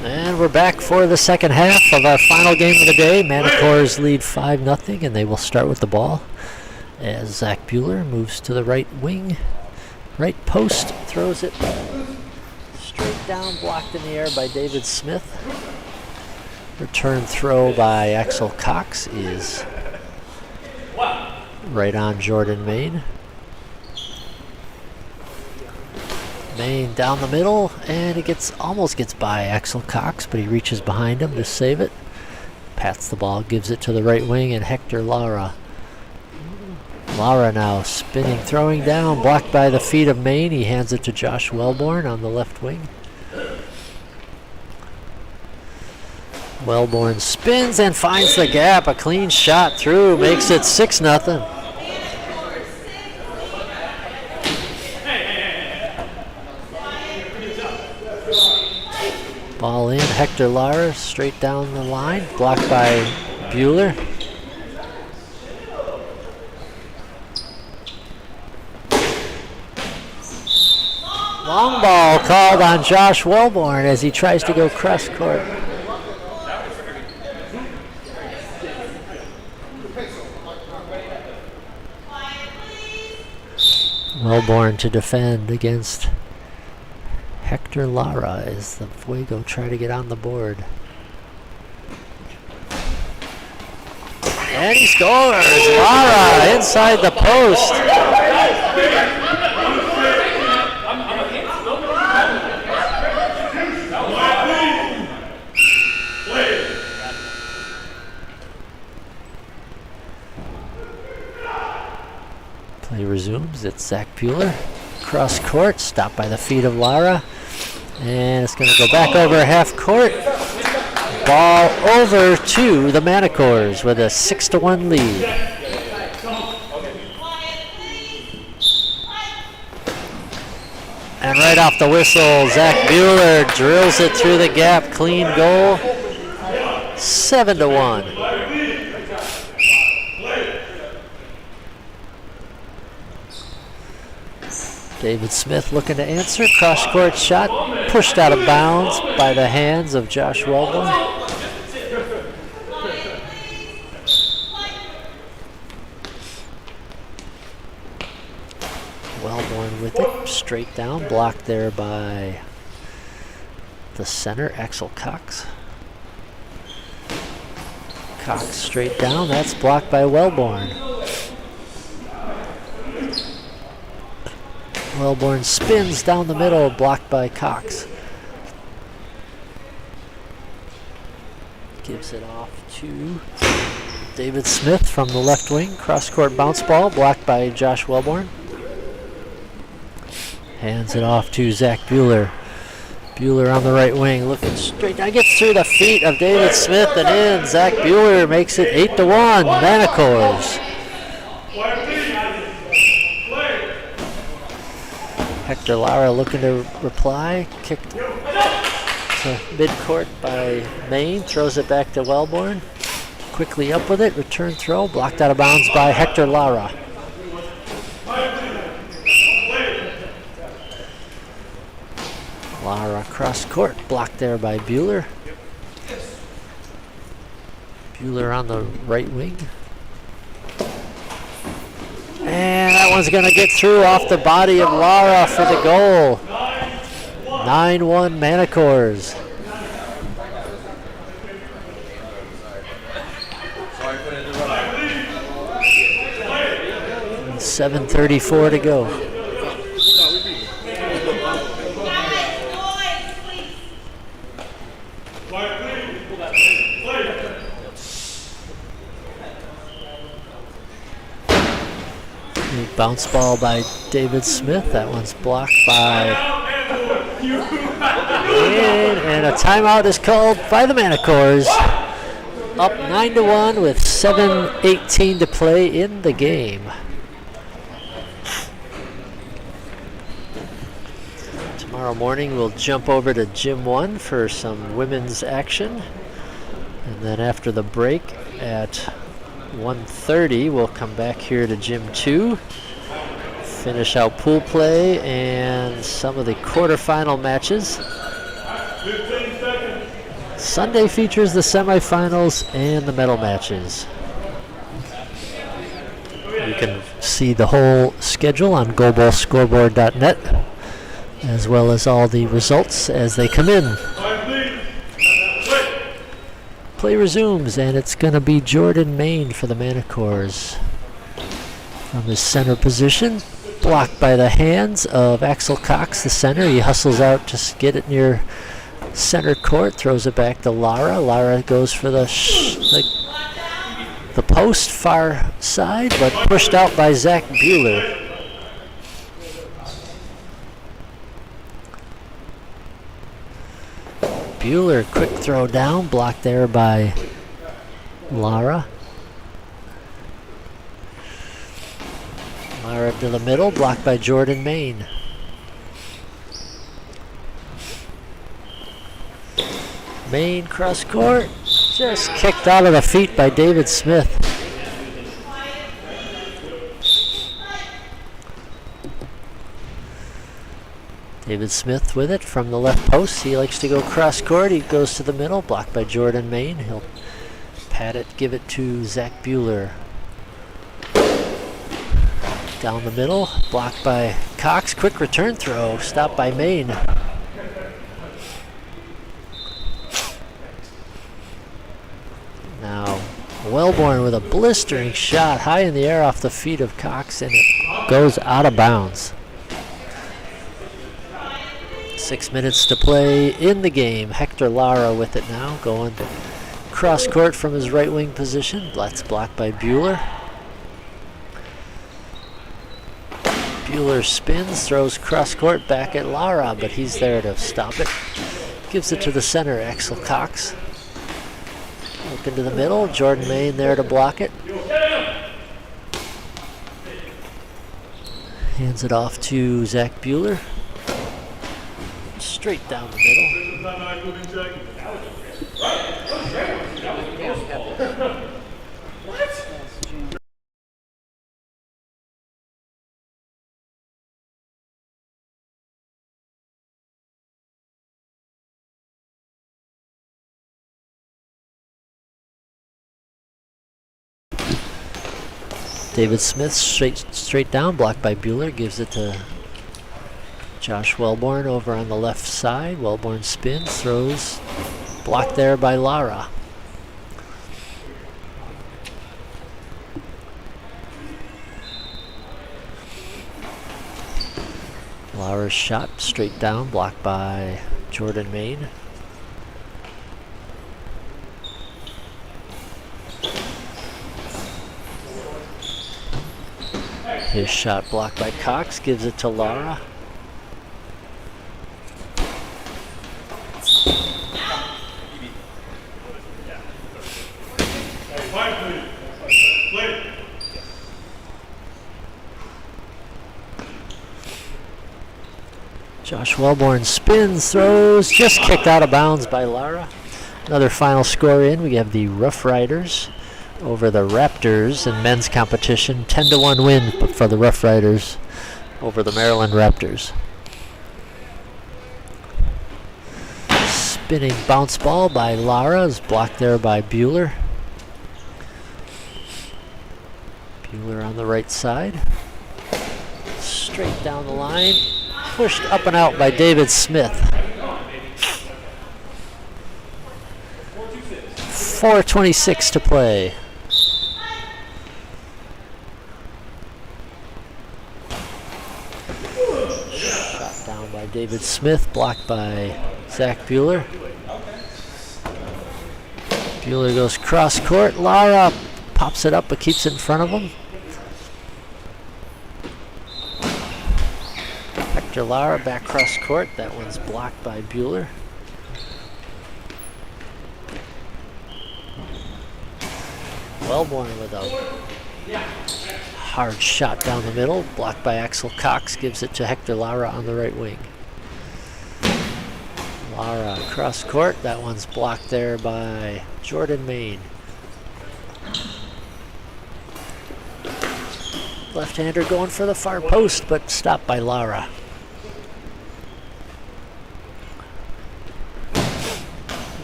And we're back for the second half of our final game of the day. Manacores lead 5-0, and they will start with the ball as Zach Bueller moves to the right wing. Right post, throws it straight down, blocked in the air by David Smith. Return throw by Axel Cox is right on Jordan Maine. Maine down the middle, and it almost gets by Axel Cox, but he reaches behind him to save it. Pats the ball, gives it to the right wing, and Hector Lara. Lara now spinning, throwing down, blocked by the feet of Maine. He hands it to Josh Wellborn on the left wing. Wellborn spins and finds the gap. A clean shot through, makes it 6-0. Ball in, Hector Lara straight down the line, blocked by Bueller. Long ball called on Josh Wellborn as he tries to go cross court. Wellborn to defend against Hector Lara as the Fuego try to get on the board. And he scores! Lara inside the post. Play resumes. It's Zach Bueller. Cross court, stopped by the feet of Lara. And it's going to go back over half court. Ball over to the Manacores with a 6-1 lead. And right off the whistle, Zach Bueller drills it through the gap. Clean goal. 7-1. David Smith looking to answer. Cross-court shot pushed out of bounds by the hands of Josh Wellborn. Wellborn with it. Straight down. Blocked there by the center, Axel Cox. Cox straight down. That's blocked by Wellborn. Wellborn spins down the middle, blocked by Cox. Gives it off to David Smith from the left wing. Cross-court bounce ball, blocked by Josh Wellborn. Hands it off to Zach Bueller. Bueller on the right wing, looking straight down. Gets through the feet of David Smith and in. Zach Bueller makes it 8-1, Manacores. Hector Lara looking to reply. Kicked to midcourt by Maine. Throws it back to Wellborn. Quickly up with it. Return throw. Blocked out of bounds by Hector Lara. Lara cross court. Blocked there by Bueller. Bueller on the right wing. And that one's going to get through off the body of Lara for the goal. 9-1 Manacores. 7:34 to go. Bounce ball by David Smith. That one's blocked by and a timeout is called by the Manacores. Up 9-1 with 7:18 to play in the game. Tomorrow morning we'll jump over to Gym 1 for some women's action. And then after the break at 1:30 we'll come back here to Gym 2. Finish out pool play and some of the quarterfinal matches. Sunday features the semifinals and the medal matches. You can see the whole schedule on goalballscoreboard.net, as well as all the results as they come in. Play resumes, and it's going to be Jordan Maine for the Manacores. From his center position, blocked by the hands of Axel Cox, the center. He hustles out to get it near center court, throws it back to Lara. Lara goes for the post far side, but pushed out by Zach Bueller. Bueller, quick throw down, blocked there by Lara. Lara to the middle, blocked by Jordan Maine. Maine cross court, just kicked out of the feet by David Smith. David Smith with it from the left post. He likes to go cross court. He goes to the middle, blocked by Jordan Main. He'll pat it, give it to Zach Bueller. Down the middle, blocked by Cox. Quick return throw, stopped by Main. Now, Wellborn with a blistering shot high in the air off the feet of Cox, and it goes out of bounds. 6 minutes to play in the game. Hector Lara with it now, going cross court from his right wing position. That's blocked by Bueller. Bueller spins, throws cross court back at Lara, but he's there to stop it. Gives it to the center, Axel Cox. Look into the middle, Jordan Main there to block it. Hands it off to Zach Bueller. Straight down the middle. David Smith straight down, blocked by Bueller, gives it to Josh Wellborn over on the left side. Wellborn spins, throws, blocked there by Lara. Lara's shot straight down, blocked by Jordan Main. His shot blocked by Cox, gives it to Lara. Josh Wellborn spins, throws, just kicked out of bounds by Lara. Another final score in. We have the Rough Riders over the Raptors in men's competition. 10-1 win for the Rough Riders over the Maryland Raptors. Spinning bounce ball by Lara is blocked there by Bueller. Bueller on the right side. Straight down the line. Pushed up and out by David Smith. 4:26 to play. Shot down by David Smith, blocked by Zach Bueller. Bueller goes cross court. Lara pops it up but keeps it in front of him. Hector Lara back cross court. That one's blocked by Bueller. Wellborn with a hard shot down the middle, blocked by Axel Cox, gives it to Hector Lara on the right wing. Lara cross court, that one's blocked there by Jordan Main. Left-hander going for the far post, but stopped by Lara.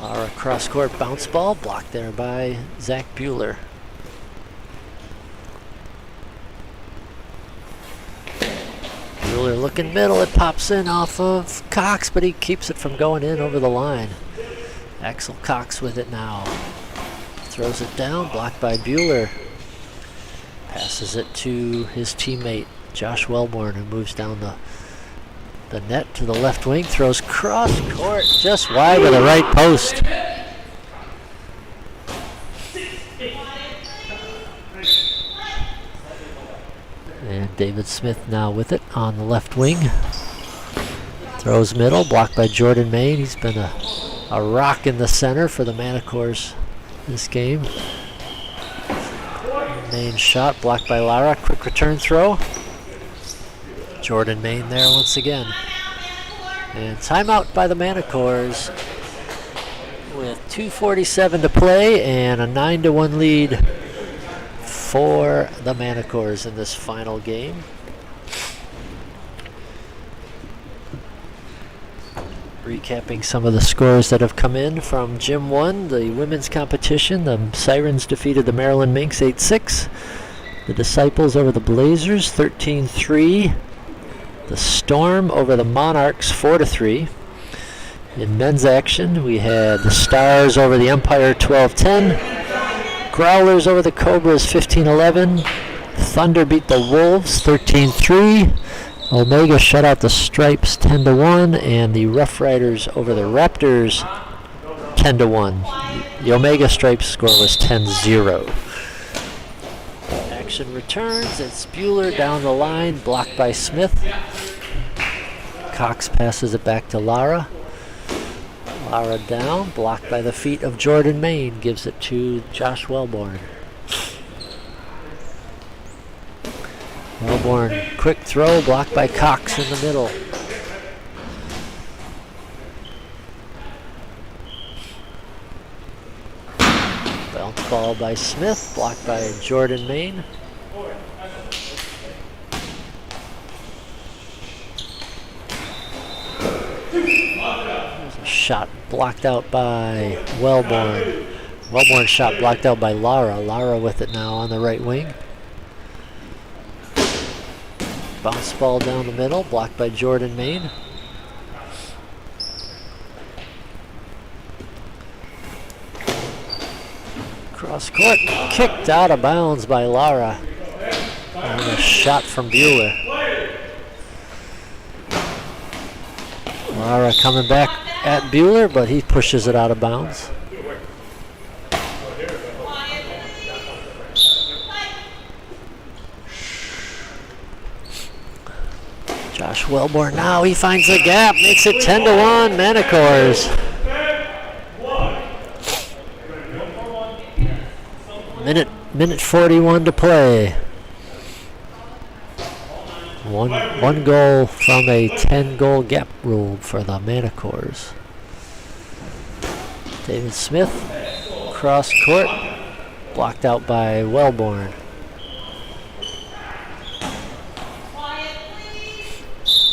Lara cross court bounce ball, blocked there by Zach Bueller. Bueller looking middle, it pops in off of Cox, but he keeps it from going in over the line. Axel Cox with it now. Throws it down, blocked by Bueller. Passes it to his teammate, Josh Wellborn, who moves down the net to the left wing, throws cross court just wide of the right post. And David Smith now with it on the left wing. Throws middle, blocked by Jordan Main. He's been a rock in the center for the Manacores this game. Main shot, blocked by Lara. Quick return throw. Jordan Main there once again. And timeout by the Manacores with 2:47 to play and a 9-1 lead for the Manacores in this final game. Recapping some of the scores that have come in from Gym 1, the women's competition. The Sirens defeated the Maryland Minks 8-6. The Disciples over the Blazers 13-3. The Storm over the Monarchs 4-3. In men's action, we had the Stars over the Empire 12-10. Growlers over the Cobras 15-11. Thunder beat the Wolves 13-3. Omega shut out the Stripes 10-1, and the Rough Riders over the Raptors 10-1. The Omega Stripes score was 10-0. Action returns. It's Bueller down the line, blocked by Smith. Cox passes it back to Lara. Lara down, blocked by the feet of Jordan Main, gives it to Josh Wellborn. Wellborn, quick throw, blocked by Cox in the middle. Bounce ball by Smith, blocked by Jordan Main. There's a shot blocked out by Wellborn. Wellborn shot blocked out by Lara. Lara with it now on the right wing. Bounce ball down the middle, blocked by Jordan Main. Cross court, kicked out of bounds by Lara. And a shot from Bueller. Lara coming back at Bueller, but he pushes it out of bounds. Josh Wellborn now, he finds the gap, makes it 10-1, Manacores. Minute 41 to play. One goal from a 10-goal gap rule for the Manacores. David Smith, cross court, blocked out by Wellborn.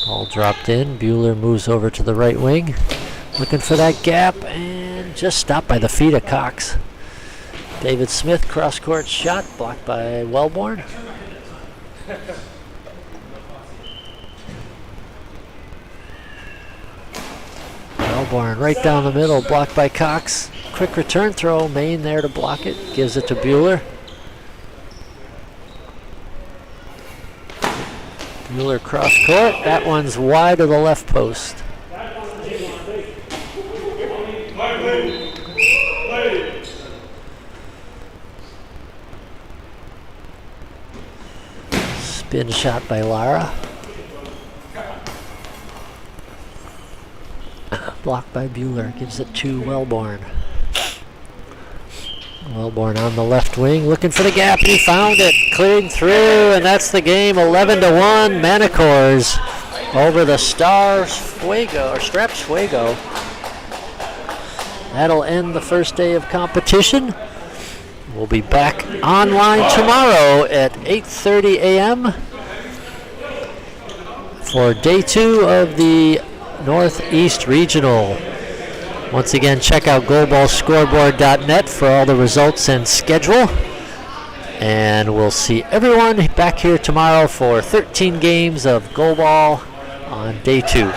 Ball dropped in. Bueller moves over to the right wing, looking for that gap, and just stopped by the feet of Cox. David Smith, cross-court shot, blocked by Wellborn. Wellborn right down the middle, blocked by Cox. Quick return throw, Main there to block it, gives it to Bueller. Bueller cross court. That one's wide of the left post. Spin shot by Lara. Blocked by Bueller. Gives it to Wellborn. Wellborn on the left wing, looking for the gap, and he found it, clearing through, and that's the game. 11-1, Manacores over the Straps Fuego. That'll end the first day of competition. We'll be back online tomorrow at 8:30 a.m. for day 2 of the Northeast Regional. Once again, check out goalballscoreboard.net for all the results and schedule. And we'll see everyone back here tomorrow for 13 games of goalball on day 2.